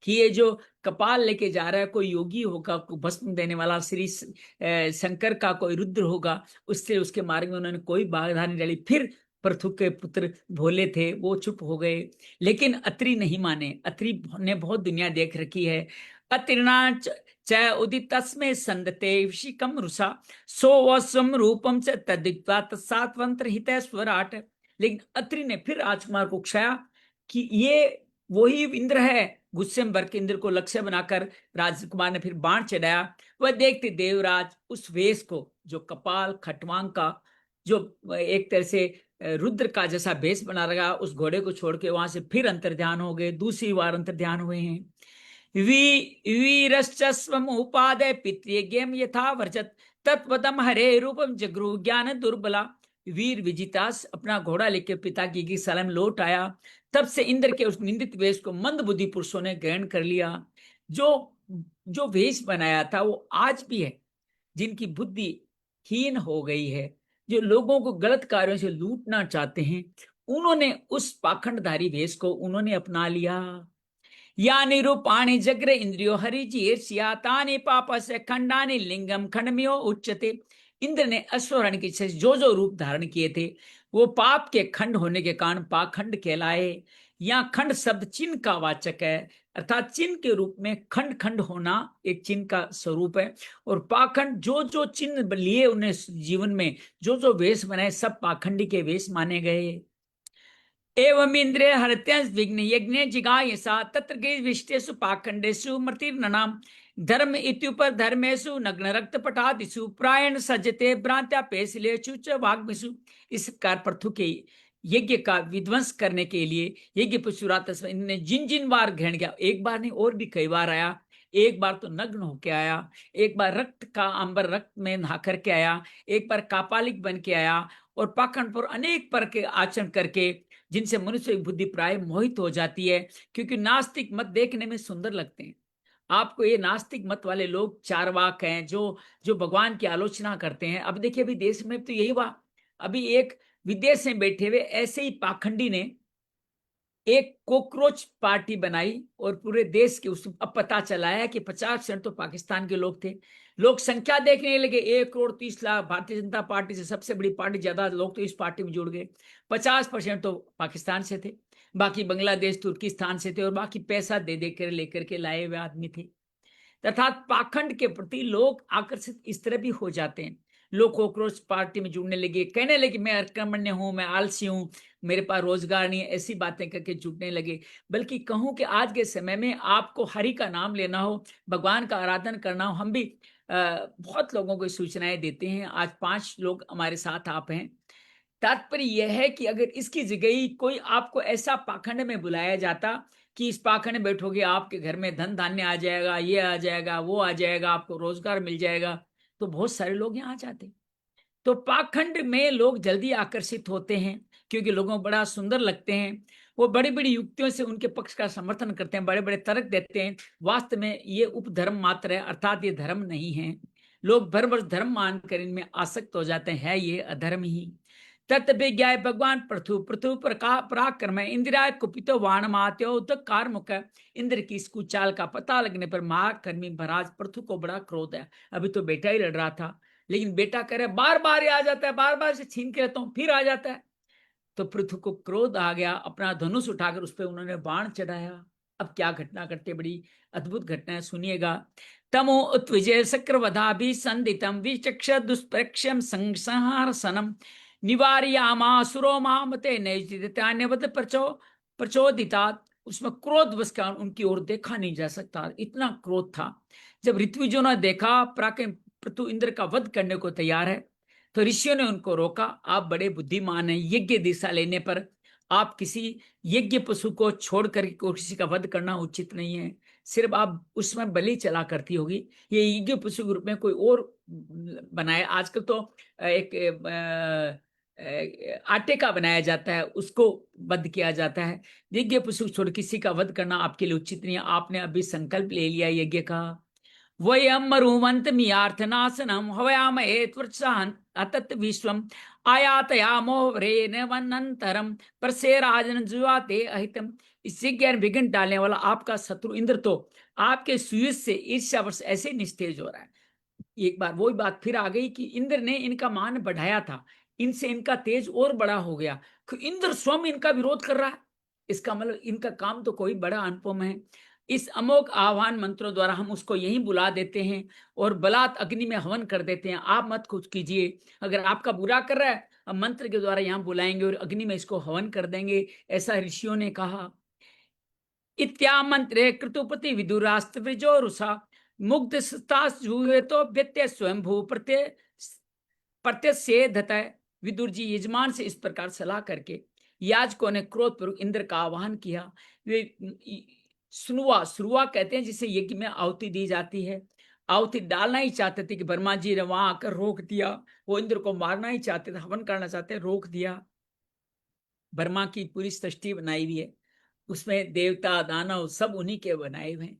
कि ये जो कपाल लेके जा रहा है कोई योगी होगा, कोई भस्म देने वाला श्री शंकर का कोई रुद्र होगा। उससे उसके मार्ग में उन्होंने कोई बाधा नहीं डाली। फिर पृथु के पुत्र भोले थे, वो चुप हो गए। लेकिन अत्रि नहीं माने। अत्रि ने बहुत दुनिया देख रखी है। अत्रिना च उदित तस्मै संदते विशिकम रुषा सो वस्वम रूपम च तदित्वा तत्सात्वंत्र हितैश्वराट। लेकिन अत्रि ने फिर राजकुमार को उकसाया कि ये वही इंद्र है। गुस्से में भर के इंद्र को लक्ष्य बनाकर राजकुमार ने फिर बाण चढ़ाया। वह देखते देवराज उस वेश को, जो कपाल खटवांग का, जो एक तरह से रुद्र का जैसा भेष बना रहा, उस घोड़े को छोड़ के वहां से फिर अंतर्ध्यान हो गए। दूसरी बार अंतर्ध्यान हुए हैं। वीरश्चस्वम उपादय पितृज्ञम यथा वर्जत तत्वतम हरे रूपम जगृ ज्ञान दुर्बला। वीर विजितास अपना घोड़ा लेकर पिता की सलाम लौट आया। तब से इंद्र के उस निंदित वेश को मंद बुद्धि पुरुषों ने ग्रहण कर लिया। जो जो वेश बनाया था वो आज भी है। जिनकी बुद्धि हीन हो गई है, जो लोगों को गलत कार्यों से लूटना चाहते हैं, उन्होंने उस पाखंडधारी वेश को उन्होंने अपना लिया। या निरूपाणी जग्र इंद्रियो हरिजीर्ष्या तानि पापस्य खंडानि लिंगम खंडम्यो उच्यते। इंद्र ने अश्वरण के जो रूप धारण किए थे, वो पाप के खंड होने के कारण पाखंड कहलाए। यहाँ खंड शब्द चिन्ह का वाचक है, अर्थात चिन्ह के रूप में खंड खंड होना एक चिन्ह का स्वरूप है। और पाखंड जो चिन्ह लिए उन्हें जीवन में, जो वेश बनाए, सब पाखंडी के वेश माने गए। एवं इंद्रिय हरत्यंश विघ्न यज्ञ जिगायसा तत्र विष्टेषु पाखंडेषु मृतिर्ननाम धर्म इत्युपर धर्मेषु नग्न रक्त पटादिषु प्रायण सज्जते भ्रांत्या पेशलेषु च वाग्मिषु। इस प्रकार पृथु के यज्ञ का विध्वंस करने के लिए यज्ञ पुष्परात ने जिन जिन बार ग्रहण किया, एक बार नहीं और भी कई बार आया। एक बार तो नग्न होके आया, एक बार रक्त का अंबर रक्त में नहा करके आया, एक बार कापालिक बन के आया, और पाखंड पर अनेक पर के आचरण करके, जिनसे मनुष्य की बुद्धि प्राय मोहित हो जाती है। क्योंकि नास्तिक मत देखने में सुंदर लगते हैं। आपको ये नास्तिक मत वाले लोग चारवाक हैं, जो जो भगवान की आलोचना करते हैं। अब देखिए, अभी देश में तो यही हुआ। अभी एक विदेश में बैठे हुए ऐसे ही पाखंडी ने एक कॉकरोच पार्टी बनाई और पूरे देश के उस, अब पता चला है कि 50% तो पाकिस्तान के लोग थे। लोग संख्या देखने लगे, 1,30,00,000। भारतीय जनता पार्टी से सबसे बड़ी पार्टी, ज्यादा लोग तो इस पार्टी में जुड़ गए। 50% तो पाकिस्तान से थे, बाकी बांग्लादेश तुर्किस्तान से थे, और बाकी पैसा दे दे कर लेकर के लाए हुए आदमी थे। अर्थात पाखंड के प्रति लोग आकर्षित इस तरह भी हो जाते हैं। लोग कॉकरोच पार्टी में जुड़ने लगे, कहने लगे मैं अकर्मण्य हूं, मैं आलसी हूं, मेरे पास रोजगार नहीं है, ऐसी बातें करके जुटने लगे। बल्कि कहूं कि आज के समय में आपको हरि का नाम लेना हो, भगवान का आराधन करना हो, हम भी बहुत लोगों को सूचनाएं देते हैं। आज 5 लोग हमारे साथ आप हैं। तात्पर्य यह है कि अगर इसकी जगह कोई आपको ऐसा पाखंड में बुलाया जाता कि इस पाखंड में बैठोगे, आपके घर में धन धान्य आ जाएगा, ये आ जाएगा, वो आ जाएगा, आपको रोजगार मिल जाएगा, तो बहुत सारे लोग यहाँ आ जाते। तो पाखंड में लोग जल्दी आकर्षित होते हैं, क्योंकि लोगों को बड़ा सुंदर लगते हैं। वो बड़ी बड़ी युक्तियों से उनके पक्ष का समर्थन करते हैं, बड़े बड़े तर्क देते हैं। वास्तव में ये उपधर्म मात्र है, अर्थात ये धर्म नहीं है। लोग भर धर्म मानकर इनमें आसक्त हो जाते हैं, ये अधर्म ही। तत्विज्ञाय भगवान पृथु पृथु पराक्रम इंदिराय कुपितो वाण मात्यो कार मुख। इंद्र की इस कुचाल का पता लगने पर महाकर्मी महाराज पृथु को बड़ा क्रोध है। अभी तो बेटा ही लड़ रहा था, लेकिन बेटा कह रहा है बार बार आ जाता है, बार बार से छीन के रहता हूं, फिर आ जाता है। तो पृथु को क्रोध आ गया, अपना धनुष उठाकर उस पर उन्होंने बाण चढ़ाया। अब क्या घटना घटती, बड़ी अद्भुत घटना है, सुनिएगा। तमो उत्विजय सक्र संदितम विचक्ष दुष्प्रेक्ष्यम संहार सनम निवार्यामासुरो मामते नैजितान्यवत प्रचोदिता। उसमें क्रोध बस का उनकी ओर देखा नहीं जा सकता, इतना क्रोध था। जब ऋत्विजों ने देखा पृथु इंद्र का वध करने को तैयार है, तो ऋषियों ने उनको रोका। आप बड़े बुद्धिमान हैं, यज्ञ दिशा लेने पर आप किसी यज्ञ पशु को छोड़कर किसी का वध करना उचित नहीं है। सिर्फ आप उसमें बलि चला करती होगी, ये यज्ञ पशु के रूप में कोई और बनाए। आजकल तो एक आटे का बनाया जाता है, उसको वध किया जाता है। यज्ञ पशु छोड़ किसी का वध करना आपके लिए उचित नहीं है। आपने अभी संकल्प ले लिया यज्ञ का। वयम मरुवंत मियार्थनाशनम हवयामहे त्वत्सहन अतत विश्वम आयातयामो व्रेन वनंतरम परसेराजन जुवाते अहितम। इससे ज्ञान विघ्न डालने वाला आपका शत्रु इंद्र तो आपके सुयुज से ईर्ष्यावश ऐसे निस्तेज हो रहा है। एक बार वही बात फिर आ गई कि इंद्र ने इनका मान बढ़ाया था, इनसे इनका तेज और बड़ा हो गया, इंद्र स्वयं इनका विरोध कर रहा है। इसका मतलब इनका काम तो कोई बड़ा अनुपम है। इस अमोघ आह्वान मंत्रों द्वारा हम उसको यहीं बुला देते हैं और बलात् अग्नि में हवन कर देते हैं। आप मत कुछ कीजिए, अगर आपका बुरा कर रहा है हम मंत्र के द्वारा यहाँ बुलाएंगे और अग्नि में इसको हवन कर देंगे, ऐसा ऋषियों ने कहा। इत्या मंत्रे कृतुपति विदुरास्त्र विजो रुषा मुग्ध तो व्यत्य स्वयं भू प्रत्यसेधत। विदुर जी यजमान से इस प्रकार सलाह करके याजकों ने क्रोधपूर्वक इंद्र का आह्वान किया। वे सुरुआ कहते हैं जिसे यज्ञ में आहुति दी जाती है। आहुति डालना ही चाहते थे कि ब्रह्मा जी ने वहां आकर रोक दिया। वो इंद्र को मारना ही चाहते थे, हवन करना चाहते, रोक दिया। ब्रह्मा की पूरी सृष्टि बनाई हुई है, उसमें देवता दानव सब उन्हीं के बनाए हुए हैं,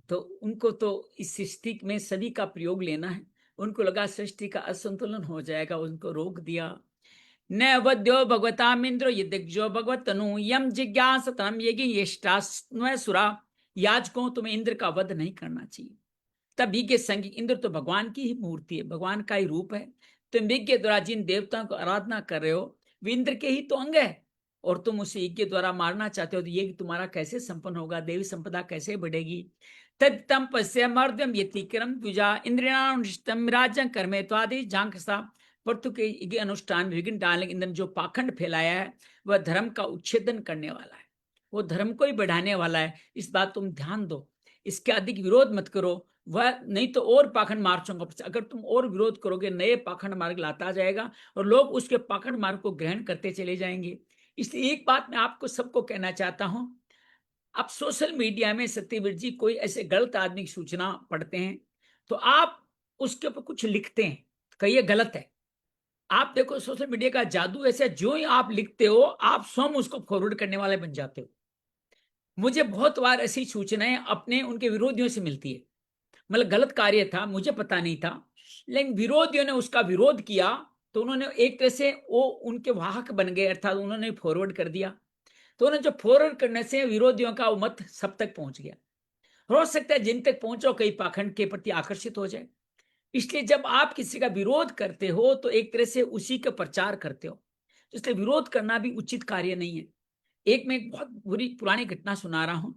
तो उनको तो इस सृष्टि में सभी का प्रयोग लेना है। उनको लगा सृष्टि का असंतुलन हो जाएगा, उनको रोक दिया। न वध्यो भगवतामिंद्रो यदिग्जो भगवत तनु यम जिज्ञास तम यज्ञ सुरा। याजकों तुम्हें इंद्र का वध नहीं करना चाहिए। तब यज्ञ संग इंद्र तो भगवान की ही मूर्ति है, भगवान का ही रूप है। तुम यज्ञ द्वारा जिन देवताओं को आराधना कर रहे हो वे इंद्र के ही तो अंग है, और तुम उसे यज्ञ द्वारा मारना चाहते हो तो यज्ञ तुम्हारा कैसे संपन्न होगा, देवी संपदा कैसे बढ़ेगी। तम पश्य मर्दम यतिक्रम द्विजा इंद्रियानुष्टम राज्य कर्मे त्वादि झांकसा। परंतु के यज्ञ अनुष्ठान में विघ्न डालने इंद्र जो पाखंड फैलाया है वह धर्म का उच्छेदन करने वाला है, वो धर्म को ही बढ़ाने वाला है। इस बात तुम ध्यान दो, इसके अधिक विरोध मत करो, वह नहीं तो और पाखंड मार्ग चूंगा। अगर तुम और विरोध करोगे नए पाखंड मार्ग लाता जाएगा और लोग उसके पाखंड मार्ग को ग्रहण करते चले जाएंगे। इसलिए एक बात मैं आपको सबको कहना चाहता हूं, आप सोशल मीडिया में सत्यवीर जी कोई ऐसे गलत आदमी की सूचना पढ़ते हैं तो आप उसके ऊपर कुछ लिखते हैं, कहिए गलत है। आप देखो सोशल मीडिया का जादू ऐसे, जो ही आप लिखते हो आप स्वयं उसको फॉरवर्ड करने वाले बन जाते हो। मुझे बहुत बार ऐसी सूचनाएं अपने उनके विरोधियों से मिलती है, मतलब गलत कार्य था, मुझे पता नहीं था, लेकिन विरोधियों ने उसका विरोध किया तो उन्होंने एक तरह से वो उनके वाहक बन गए, अर्थात उन्होंने फॉरवर्ड कर दिया। तो उन्होंने जो फॉरवर्ड करने से विरोधियों का वो मत सब तक पहुंच गया। हो सकता है जिन तक पहुंचो कई पाखंड के प्रति आकर्षित हो जाए। इसलिए जब आप किसी का विरोध करते हो तो एक तरह से उसी का प्रचार करते हो, इसलिए विरोध करना भी उचित कार्य नहीं है। एक मैं एक बहुत बुरी पुरानी घटना सुना रहा हूं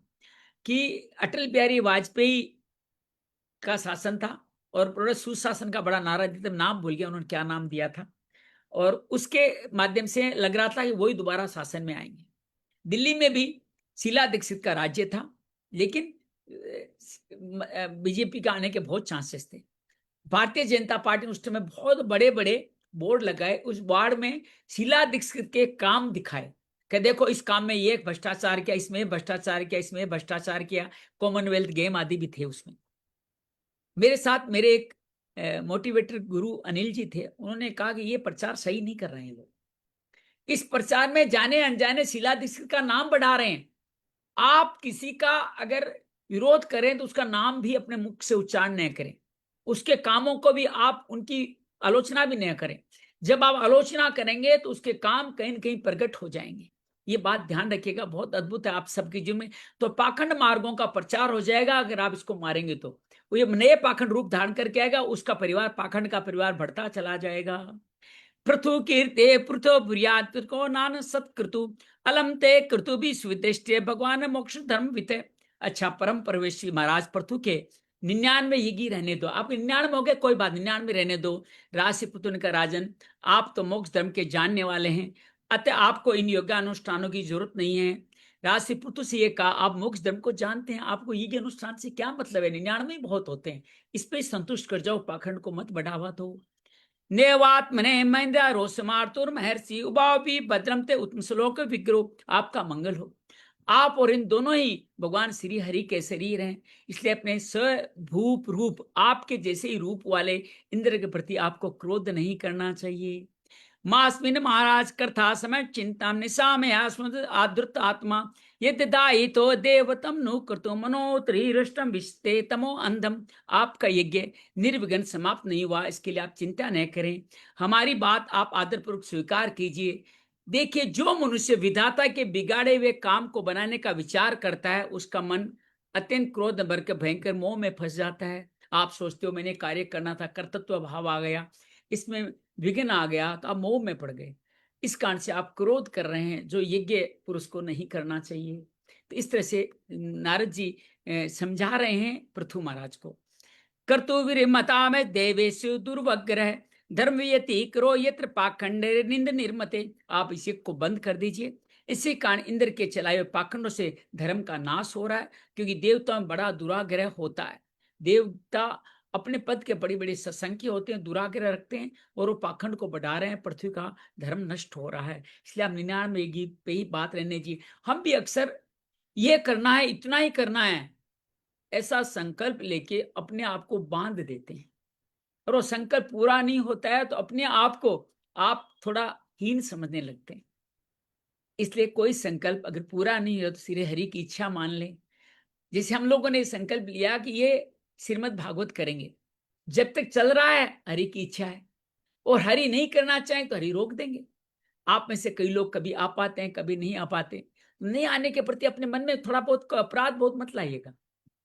कि अटल बिहारी वाजपेयी का शासन था और बड़ा सुशासन का बड़ा नारा दिया, नाम भूल गया उन्होंने क्या नाम दिया था, और उसके माध्यम से लग रहा था कि वही दोबारा शासन में आएंगे। दिल्ली में भी शीला दीक्षित का राज्य था, लेकिन बीजेपी का आने के बहुत चांसेस थे। भारतीय जनता पार्टी ने उस समय बहुत बड़े बड़े बोर्ड लगाए, उस बोर्ड में शीला दीक्षित के काम दिखाए कि देखो इस काम में ये भ्रष्टाचार किया, इसमें भ्रष्टाचार किया, इसमें भ्रष्टाचार किया, कॉमनवेल्थ गेम आदि भी थे उसमें। मेरे साथ मेरे एक मोटिवेटर गुरु अनिल जी थे, उन्होंने कहा कि ये प्रचार सही नहीं कर रहे हैं लोग, इस प्रचार में जाने अनजाने शीला दीक्षित का नाम बढ़ा रहे हैं। आप किसी का अगर विरोध करें तो उसका नाम भी अपने मुख से उच्चारण न करें, उसके कामों को भी आप उनकी आलोचना भी न करें। जब आप आलोचना करेंगे तो उसके काम कहीं न कहीं प्रकट हो जाएंगे। ये बात ध्यान रखिएगा, बहुत अद्भुत है आप सबकी जिम्मे। तो पाखंड मार्गों का प्रचार हो जाएगा अगर आप इसको मारेंगे तो वो ये नए पाखंड रूप धारण करके आएगा, उसका परिवार पाखंड का परिवार बढ़ता चला जाएगा। पृथु कीर्ते पृथो बुरियात को नान सत्कृतु अलम ते कृतु भी सुदृष्टि भगवान मोक्ष धर्म विते। अच्छा परम परवेशी महाराज पृथु के 99 यज्ञ रहने दो, आप 99 हो गए कोई बात, 99 रहने दो। राशि पुतुन का राजन, आप तो मोक्ष धर्म के जानने वाले हैं, अतः आपको इन योगानुष्ठानों की जरूरत नहीं है। राशि पुतु से ये कहा आप मोक्ष धर्म को जानते हैं, आपको यज्ञ अनुष्ठान से क्या मतलब है, 99 बहुत होते हैं, इस पे संतुष्ट कर जाओ, पाखंड को मत बढ़ावा दो। नेवात्मने महिंद्रा रोषमार्तुर महर्षि उभाव भी भद्रम ते उत्तम श्लोक विग्रह, आपका मंगल हो। आप और इन दोनों ही भगवान श्री हरि के शरीर हैं, इसलिए अपने स्वभूप रूप आपके जैसे ही रूप वाले इंद्र के प्रति आपको क्रोध नहीं करना चाहिए। मास्मिन महाराज कर्था समय चिंता निशा में आदृत आत्मा यदि दायी तो देवतम नु कर्तो मनोत्रिष्टम विश्ते तमो अंधम। आपका यज्ञ निर्विघ्न समाप्त नहीं हुआ, इसके लिए आप चिंता न करें, हमारी बात आप आदरपूर्वक स्वीकार कीजिए। देखिए जो मनुष्य विधाता के बिगाड़े हुए काम को बनाने का विचार करता है उसका मन अत्यंत क्रोध भर के भयंकर मोह में फंस जाता है। आप सोचते हो मैंने कार्य करना था, कर्तृत्व भाव आ गया, इसमें विघ्न आ गया तो आप मोह में पड़ गए। इस कारण से आप क्रोध कर रहे हैं, जो यज्ञ पुरुष को नहीं करना चाहिए। तो इस तरह से नारद जी समझा रहे हैं पृथु महाराज को। कर्तुर्विमता में देवेशु दुर्वग्रह धर्म यति करो यत्र पाखंड निंद निर्मते। आप इसे को बंद कर दीजिए। इसी कारण इंद्र के चलाए हुए पाखंडों से धर्म का नाश हो रहा है, क्योंकि देवताओं में बड़ा दुराग्रह होता है। देवता अपने पद के बड़ी बड़ी सत्संख्य होते हैं, दुराग्रह रखते हैं, और वो पाखंड को बढ़ा रहे हैं, पृथ्वी का धर्म नष्ट हो रहा है। इसलिए आप 99 गीत पे ही बात रहने जी। हम भी अक्सर ये करना है, इतना ही करना है, ऐसा संकल्प लेके अपने आप को बांध देते हैं, और वो संकल्प पूरा नहीं होता है तो अपने आप को आप थोड़ा हीन समझने लगते हैं। इसलिए कोई संकल्प अगर पूरा नहीं हो तो सिरे हरि की इच्छा मान लें। जैसे हम लोगों ने संकल्प लिया कि ये श्रीमद् भागवत करेंगे, जब तक चल रहा है हरि की इच्छा है, और हरि नहीं करना चाहें तो हरि रोक देंगे। आप में से कई लोग कभी आ पाते हैं, कभी नहीं आ पाते। नहीं आने के प्रति अपने मन में थोड़ा बहुत अपराध बहुत मत लाइएगा।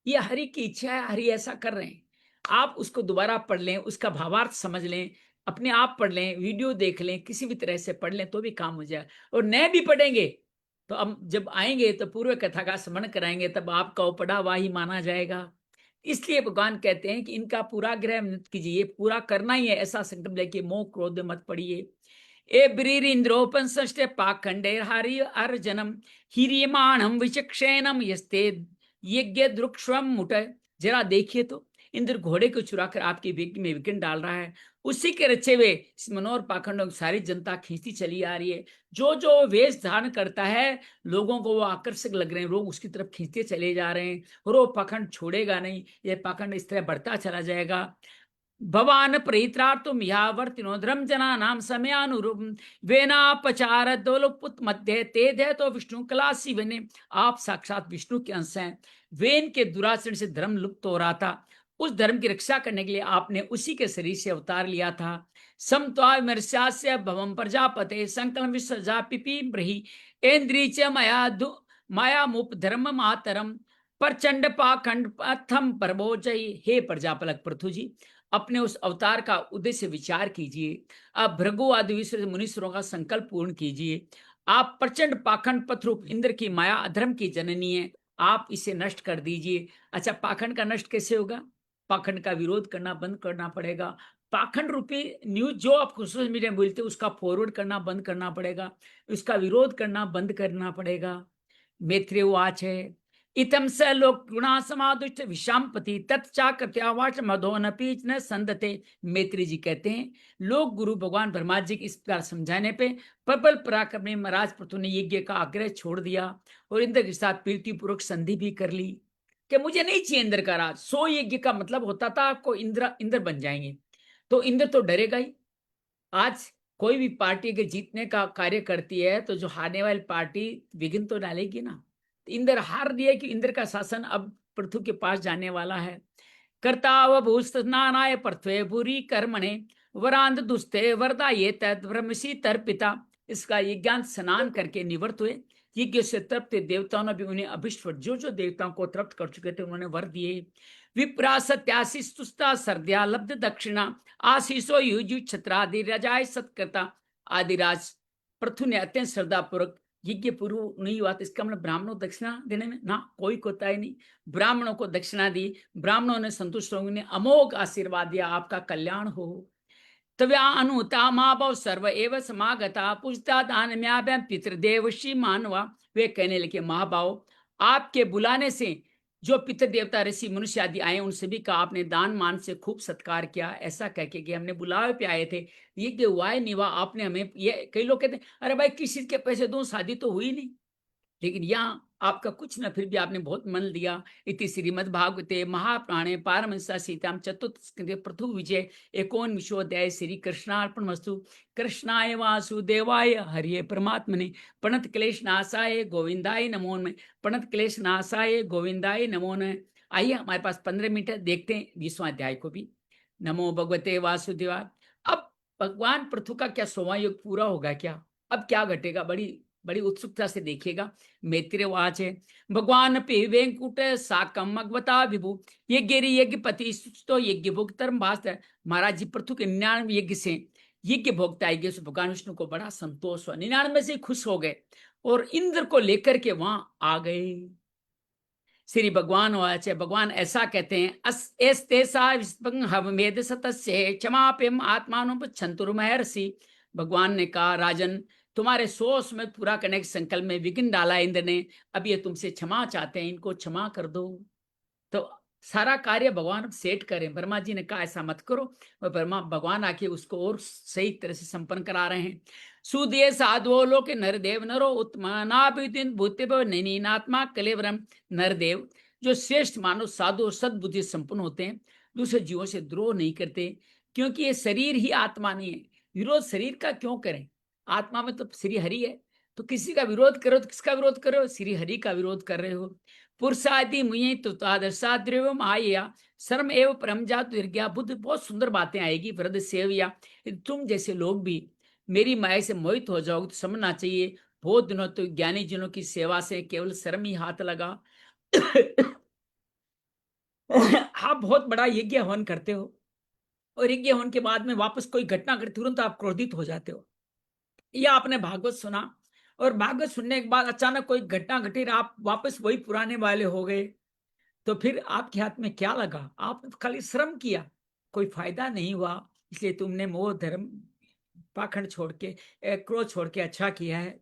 ये हरि की इच्छा है, हरि ऐसा कर रहे हैं। आप उसको दोबारा पढ़ लें, उसका भावार्थ समझ लें, अपने आप पढ़ लें, वीडियो देख लें, किसी भी तरह से पढ़ लें तो भी काम हो जाए। और नए भी पढ़ेंगे तो अब जब आएंगे तो पूर्व कथा का स्मरण कराएंगे, तब आपका वो पढ़ा हुआ ही माना जाएगा। इसलिए भगवान कहते हैं कि इनका पूरा ग्रह मत कीजिए, पूरा करना ही है, ऐसा संकल्प लेके मोह क्रोध मत पड़िए। ए ब्रीर इंद्रोपन सष्टे पाखंडे हरि अर्जनम हिरियमाणम विचक्षेणम यस्ते यज्ञ द्रुक्षम मुट। जरा देखिए तो इंद्र घोड़े को चुराकर आपके यज्ञ में विघ्न डाल रहा है। उसी के रचे हुए इस मनोहर पाखंडों की सारी जनता खींचती चली आ रही है। जो जो वेश धारण करता है, लोगों को वो आकर्षक लग रहे हैं, लोग उसकी तरफ खींचते चले जा रहे हैं, और वो पाखंड छोड़ेगा नहीं। ये पाखंड इस तरह बढ़ता चला जाएगा। भवान प्रीत्रार्तुम यावर्तिनो धर्म जना नाम समयानुरूप वेनापचार दोलपुत मध्य तेज है तो विष्णु कला शिवने। आप साक्षात विष्णु के अंश हैं। वेन के दुराचरण से धर्म लुप्त हो रहा था, उस धर्म की रक्षा करने के लिए आपने उसी के शरीर से अवतार लिया था। समत्वामर्ष्यास्य भवम प्रजापते संकलम विसर्जा पिपीम्रहि इंद्री च माया मुप धर्म मातरम प्रचंड पाखंड अथम प्रभोजयी। हे प्रजापलक पृथु जी, अपने उस अवतार का उद्देश्य विचार कीजिए। आप भृगु आदि मुनीश्वरों का संकल्प पूर्ण कीजिए। आप प्रचंड पाखंड पथरूप इंद्र की माया अधर्म की जननी है, आप इसे नष्ट कर दीजिए। अच्छा, पाखंड का नष्ट कैसे होगा? पाखंड का विरोध करना बंद करना पड़ेगा। पाखंड रूपी न्यूज जो आप सोशल मीडिया में बोलते हैं, उसका फॉरवर्ड करना बंद करना पड़ेगा, उसका विरोध करना बंद करना पड़ेगा। मैत्रेय वाच है, इतम स लोक गुणा समादुष्ट विषामपति तत्चा कृत्यावाच मधोनपि न संदते। मैत्री जी कहते हैं, लोग गुरु भगवान ब्रह्मा जी के इस प्रकार समझाने पे प्रबल पराक्रम में महाराज पृथु ने यज्ञ का आग्रह छोड़ दिया, और इंद्र के साथ प्रीति पूर्वक संधि भी कर ली कि मुझे नहीं चाहिए इंद्र का राज। 100 यज्ञ का मतलब होता था आपको इंद्र इंद्र बन जाएंगे, तो इंद्र तो डरेगा ही। आज कोई भी पार्टी अगर जीतने का कार्य करती है तो जो हारने वाली पार्टी विघ्न तो डालेगी ना। तो इंद्र हार दिया कि इंद्र का शासन अब पृथु के पास जाने वाला है। कर्ताव भूस्नानाय पृथ्वे भूरी कर्मणे वरांध दुस्ते वरदा ये तद ब्रह्मसी तर्पिता। इसका यज्ञांत स्नान करके निवृत्त हुए। यज्ञ से तृप्त देवताओं ने भी उन्हें अभिष्ट जो जो देवताओं को तृप्त कर चुके थे उन्होंने वर दिए। विप्रा सत्याशीष तुस्ता सर्द्या लब्ध दक्षिणा आशीषो युजु छत्रादि रजाय सत्कृता। आदिराज पृथु ने अत्यंत श्रद्धा पूर्वक यज्ञ पूर्व नहीं हुआ, तो इसका मतलब ब्राह्मणों दक्षिणा देने में ना कोई कोताही नहीं। ब्राह्मणों को दक्षिणा दी, ब्राह्मणों ने संतुष्ट होंगे, ने अमोघ आशीर्वाद दिया, आपका कल्याण हो। तव्या अनुता माभव सर्व एव समागता पूजता दान म्याभ्याम पितृदेवशी मानवा। वे कहने लगे, महाभाव आपके बुलाने से जो पितृ देवता ऋषि मनुष्य आदि आए उन सभी का आपने दान मान से खूब सत्कार किया। ऐसा कह के कि हमने बुलावे पे आए थे, ये हुआ है नहीं हुआ आपने हमें। ये कई लोग कहते हैं, अरे भाई किस चीज के पैसे दूं, शादी तो हुई नहीं। लेकिन यहाँ आपका कुछ न, फिर भी आपने बहुत मन दिया। इति श्रीमद् भागवते महापुराणे पारमहंसा सीताम चतुर्थ पृथु विजय एकोन विश्वोदय श्री कृष्णार्पणमस्तु। कृष्णाय वासुदेवाय हरिये परमात्मने प्रणत क्लेश नाशाय गोविंदाय नमो नमः। प्रणत क्लेश नाशाय गोविंदाय नमो नमः। आइए, हमारे पास 15 मिनट है, देखते हैं 20वां अध्याय को भी। नमो भगवते वासुदेवाय। अब भगवान पृथु का क्या 100वां युग पूरा होगा क्या? अब क्या घटेगा? बड़ी बड़ी उत्सुकता से देखिएगा। मैत्रेय वाच है, भगवान पे वेंकुट साकम मगवता विभु यज्ञ यज्ञपति तो यज्ञ भुक्तरम भास्त। महाराज जी पृथु के 99 यज्ञ से यज्ञ भोग आएगी, उस भगवान विष्णु को बड़ा संतोष हुआ, 99 से खुश हो गए और इंद्र को लेकर के वहां आ गए। श्री भगवान वाचे, भगवान ऐसा कहते हैं, एस तेसा हवमेद सतस्य क्षमाप्यम आत्मानुपच्छन्तु महर्षि। भगवान ने कहा, राजन, तुम्हारे 100 में पूरा करने के संकल्प में विघ्न डाला इंद्र ने, अब ये तुमसे क्षमा चाहते हैं, इनको क्षमा कर दो। तो सारा कार्य भगवान सेट करें। ब्रह्मा जी ने कहा ऐसा मत करो, और ब्रह्मा भगवान आके उसको और सही तरह से संपन्न करा रहे हैं। सुदे साधुओ लोके नरदेव नरो उत्तमानाभिदिन भूतेभव नैनीनात्मा कलेवरम। नरदेव जो श्रेष्ठ मानव साधु और सद्बुद्धि संपन्न होते हैं, दूसरे जीवों से द्रोह नहीं करते, क्योंकि ये शरीर ही आत्मा नहीं है। विरोध शरीर का क्यों करें? आत्मा में तो श्री हरि है, तो किसी का विरोध करो तो किसका विरोध करो? श्री हरि का विरोध कर रहे हो। पुरुषादि मुझे तो तादर्शाद्रव्यम आया शर्म एवं परम जात निर्ज्ञा बुद्ध। बहुत सुंदर बातें आएगी। वृद्ध सेविया, तुम जैसे लोग भी मेरी माया से मोहित हो जाओगे तो समझना चाहिए, बहुत दिनों तो ज्ञानी जनों की सेवा से केवल शर्म ही हाथ लगा। आप बहुत बड़ा यज्ञ हवन करते हो और यज्ञ हवन के बाद में वापस कोई घटना घटे, तुरंत आप क्रोधित हो जाते हो। या आपने भागवत सुना और भागवत सुनने के बाद अचानक कोई घटना घटी, आप वापस वही पुराने वाले हो गए, तो फिर आपके हाथ में क्या लगा? आपने तो खाली श्रम किया, कोई फायदा नहीं हुआ। इसलिए तुमने मोह धर्म पाखंड छोड़ के, क्रोध छोड़ के अच्छा किया है।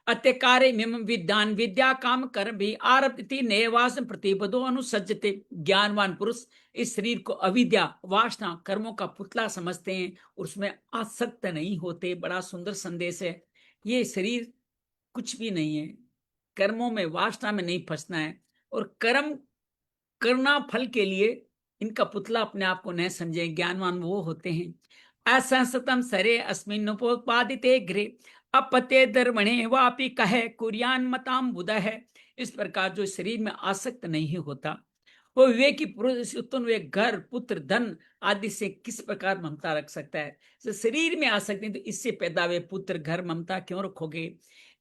अत्यकारे मिम विद्यान विद्या काम कर्म भी आरभति नैवास प्रतिपदो अनुसज्जते। ज्ञानवान पुरुष इस शरीर को अविद्या वासना कर्मों का पुतला समझते हैं, उसमें आसक्त नहीं होते। बड़ा सुंदर संदेश है। ये शरीर कुछ भी नहीं है, कर्मों में वासना में नहीं फंसना है, और कर्म करना फल के लिए इनका पुतला अपने आप को न समझे। ज्ञानवान वो होते हैं। असंसतम सरे अस्मिन्नोपादिते गृहे अपते धर्मणे वापि कहे कुर्यान मताम बुध है। इस प्रकार जो शरीर में आसक्त नहीं होता, वो विवेकी पुरुष उत्पन्न हुए घर पुत्र धन आदि से किस प्रकार ममता रख सकता है? तो शरीर में आसक्ति, तो इससे पैदा हुए पुत्र घर ममता क्यों रखोगे?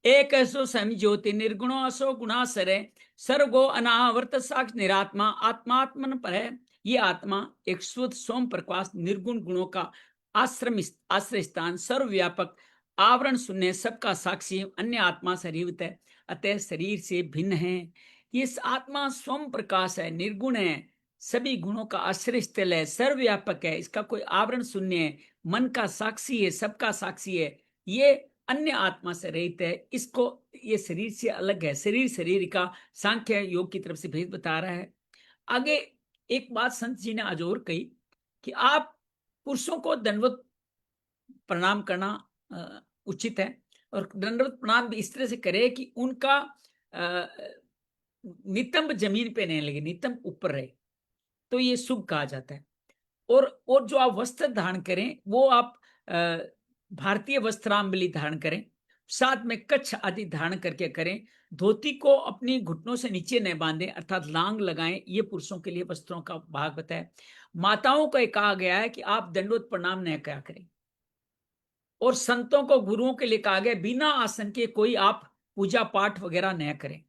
एक ऐसो समझोति निर्गुणो असो गुणासरे सर्वगो अनावर्त साक्ष निरात्मा आत्मात्मन पर है। ये आत्मा एक शुद्ध सोम प्रकाश निर्गुण गुणों का आश्रय स्थान, सर्वव्यापक आवरण शून्य, सबका साक्षी, अन्य आत्मा से रहित है, अतः शरीर से भिन्न है। ये आत्मा स्वयं प्रकाश है, निर्गुण है, सभी गुणों का आश्रय स्थल है, सर्वव्यापक है, इसका कोई आवरण शून्य है, मन का साक्षी है, सबका साक्षी है। ये अन्य आत्मा से रहित है, इसको ये शरीर से अलग है। शरीर का सांख्य योग की तरफ से भेद बता रहा है। आगे एक बात संत जी ने आज और कही कि आप पुरुषों को दंडवत प्रणाम करना उचित है, और दंडवत प्रणाम भी इस तरह से करे कि उनका नितंब जमीन पे नहीं लगे, नितंब ऊपर रहे, तो ये शुभ कहा जाता है। और जो आप वस्त्र धारण करें वो आप भारतीय वस्त्रांबली धारण करें, साथ में कच्छ आदि धारण करके करें। धोती को अपनी घुटनों से नीचे न बांधें, अर्थात लांग लगाएं। ये पुरुषों के लिए वस्त्रों का भाग बताया। माताओं को कहा गया है कि आप दंडवत प्रणाम न क्या करें, और संतों को गुरुओं के लिए कहा गया बिना आसन के कोई आप पूजा पाठ वगैरह न करें।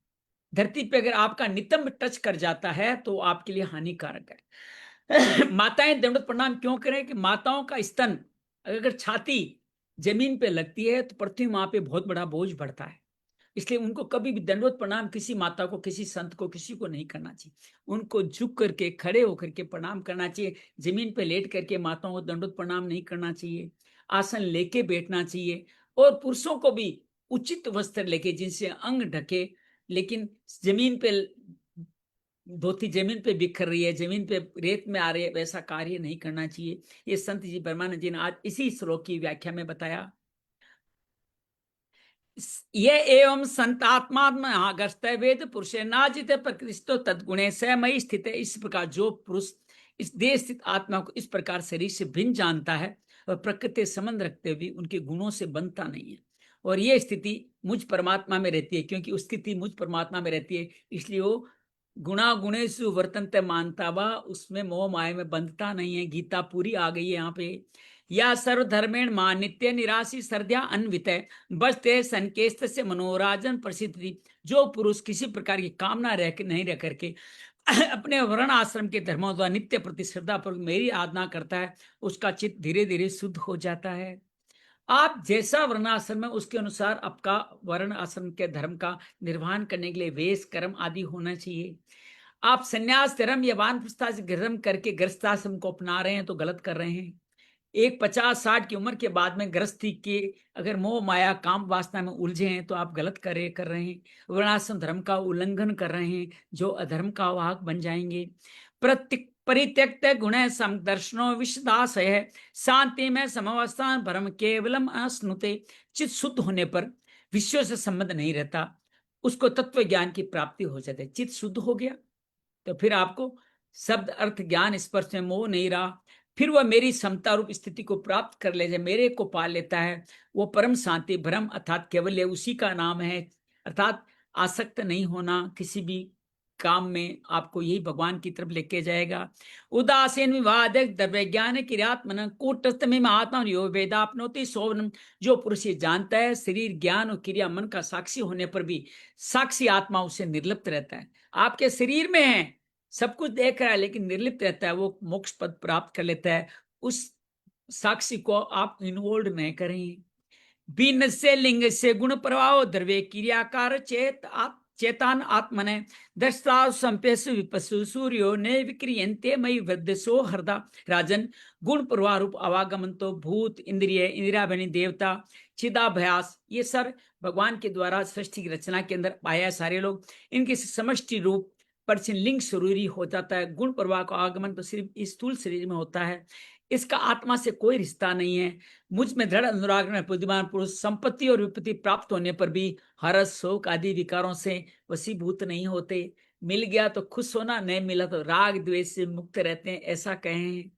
धरती पे अगर आपका नितंब टच कर जाता है तो आपके लिए हानिकारक है। माताएं दंडवत प्रणाम क्यों करें? कि माताओं का स्तन अगर छाती जमीन पे लगती है तो पृथ्वी मां पे बहुत बड़ा बोझ बढ़ता है। इसलिए उनको कभी भी दंडवत प्रणाम किसी माता को, किसी संत को, किसी को नहीं करना चाहिए। उनको झुक करके, खड़े होकर के प्रणाम करना चाहिए। जमीन पे लेट करके माताओं को दंडवत प्रणाम नहीं करना चाहिए। आसन लेके बैठना चाहिए। और पुरुषों को भी उचित वस्त्र लेके जिनसे अंग ढके, लेकिन जमीन पे धोती जमीन पे बिखर रही है, जमीन पे रेत में आ रही है, वैसा कार्य नहीं करना चाहिए। ये संत जी ब्रह्मानंद जी ने आज इसी श्लोक की व्याख्या में बताया। ये एवं संतात्माग्रस्त वेद पुरुषे नाजित प्रकृष्टो तदगुणे स्वयं स्थित है। इस प्रकार जो पुरुष इस देह स्थित आत्मा को इस प्रकार शरीर से भिन्न जानता है और प्रकृति संबंध रखते हुए उनके गुणों से बनता नहीं है, और ये स्थिति मुझ परमात्मा में रहती है। क्योंकि उस स्थिति मुझ परमात्मा में रहती है, इसलिए वो गुणा गुणेषु वर्तन्ते मानता वा, उसमें मोह माया में बंधता नहीं है। गीता पूरी आ गई है यहाँ पे। या सर्वधर्मेण मां नित्य निराशी सर्द्या अन्वित बसते संकेस्त से मनोराजन प्रसिद्धि। जो पुरुष किसी प्रकार की कामना नहीं रह करके अपने वर्ण आश्रम के धर्मों द्वारा नित्य प्रति श्रद्धा पूर्वक मेरी आराधना करता है, उसका चित्त धीरे धीरे शुद्ध हो जाता है। आप जैसा वर्णाश्रम है उसके अनुसार आपका वर्ण आश्रम के धर्म का निर्वहन करने के लिए वेश कर्म आदि होना चाहिए। आप संन्यास धर्म या वानप्रस्थ धर्म करके गृहस्थाश्रम को अपना रहे हैं तो गलत कर रहे हैं। एक 50-60 की उम्र के बाद में गृहस्थी के अगर मोह माया काम वासना में उलझे हैं तो आप गलत कर रहे हैं, वर्णाश्रम धर्म का उल्लंघन कर रहे हैं, जो अधर्म का वाहक बन जाएंगे। परित्यक्त गुण समदर्शनो विषदाशय शांति में समवस्थान भ्रम केवलम अस्नुते। चित्त शुद्ध होने पर विषयों से संबंध नहीं रहता, उसको तत्व ज्ञान की प्राप्ति हो जाती है। चित्त शुद्ध हो गया तो फिर आपको शब्द अर्थ ज्ञान स्पर्श में मोह नहीं रहा, फिर वह मेरी समता रूप स्थिति को प्राप्त कर ले जाए, मेरे को पा लेता है। वो परम शांति भ्रम अर्थात केवल उसी का नाम है। अर्थात आसक्त नहीं होना किसी भी काम में, आपको यही भगवान की तरफ लेके जाएगा। उदासीन विवाद द्रव्य ज्ञान क्रियात्मन कूटस्थ में आत्मा यो वेदापनोति सोवनम। जो पुरुष ये जानता है शरीर ज्ञान और क्रिया मन का साक्षी होने पर भी साक्षी आत्मा उसे निर्लिप्त रहता है। आपके शरीर में है, सब कुछ देख रहा है लेकिन निर्लिप्त रहता है, वो मोक्ष पद प्राप्त कर लेता है। उस साक्षी को आप इन्वॉल्व नहीं करें। बीन से लिंग से गुण प्रभाव द्रव्य क्रियाकार चेतान आत्मने दृष्टा संपेशु विपसु सूर्यो ने विक्रियंते मई वृद्धसो हृदा। राजन, गुण प्रवाह रूप आवागमन तो भूत इंद्रिय इंदिरा बनी देवता चिदाभ्यास ये सर भगवान के द्वारा सृष्टि की रचना के अंदर पाया सारे लोग, इनके समष्टि रूप पर लिंग शरीरी हो जाता है। गुण प्रवाह का आगमन तो सिर्फ इस स्थूल शरीर में होता है, इसका आत्मा से कोई रिश्ता नहीं है। मुझ में दृढ़ अनुराग में बुद्धिमान पुरुष संपत्ति और विपत्ति प्राप्त होने पर भी हर्ष शोक आदि विकारों से वशीभूत नहीं होते। मिल गया तो खुश होना, नहीं मिला तो राग द्वेष से मुक्त रहते हैं, ऐसा कहें।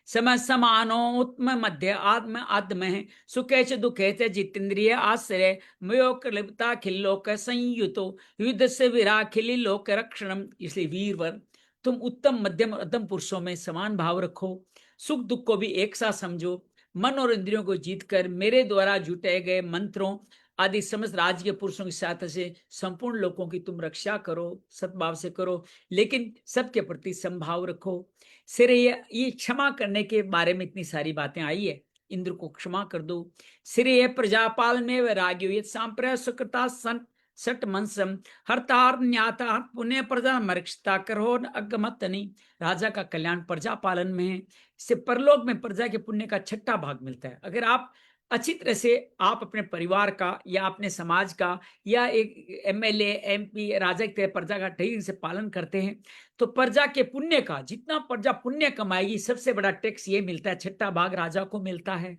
समय समानोत्म मध्य आत्म आत्म है सुखे च दुखे च जितेंद्रिय आश्रय मयोक लिप्ता खिल्लोक संयुतो युद्ध से विरा खिली लोक रक्षणम। इसलिए वीरवर, तुम उत्तम मध्यम अधम पुरुषों में समान भाव रखो, सुख दुख को भी एक साथ समझो, मन और इंद्रियों को जीतकर मेरे द्वारा जुटे गए मंत्रों आदि समस्त राज्य के पुरुषों की सहायता से संपूर्ण लोगों की तुम रक्षा करो, सद्भाव से करो, लेकिन सबके प्रति समभाव रखो। सिर ये क्षमा करने के बारे में इतनी सारी बातें आई है, इंद्र को क्षमा कर दो। सिर प्रजापाल में वैराग्यो ये सांप्रय सुकृता संत सट मनसम हरतार न्याता पुण्य प्रजा मरक्षता करो अगमतनी। राजा का कल्याण प्रजा पालन में है, इससे परलोक में प्रजा के पुण्य का छठा भाग मिलता है। अगर आप अच्छी तरह से आप अपने परिवार का या अपने समाज का या एक एमएलए एमपी राजा की तरह प्रजा का ठीक से पालन करते हैं तो प्रजा के पुण्य का जितना प्रजा पुण्य कमाएगी सबसे बड़ा टैक्स ये मिलता है, छठा भाग राजा को मिलता है।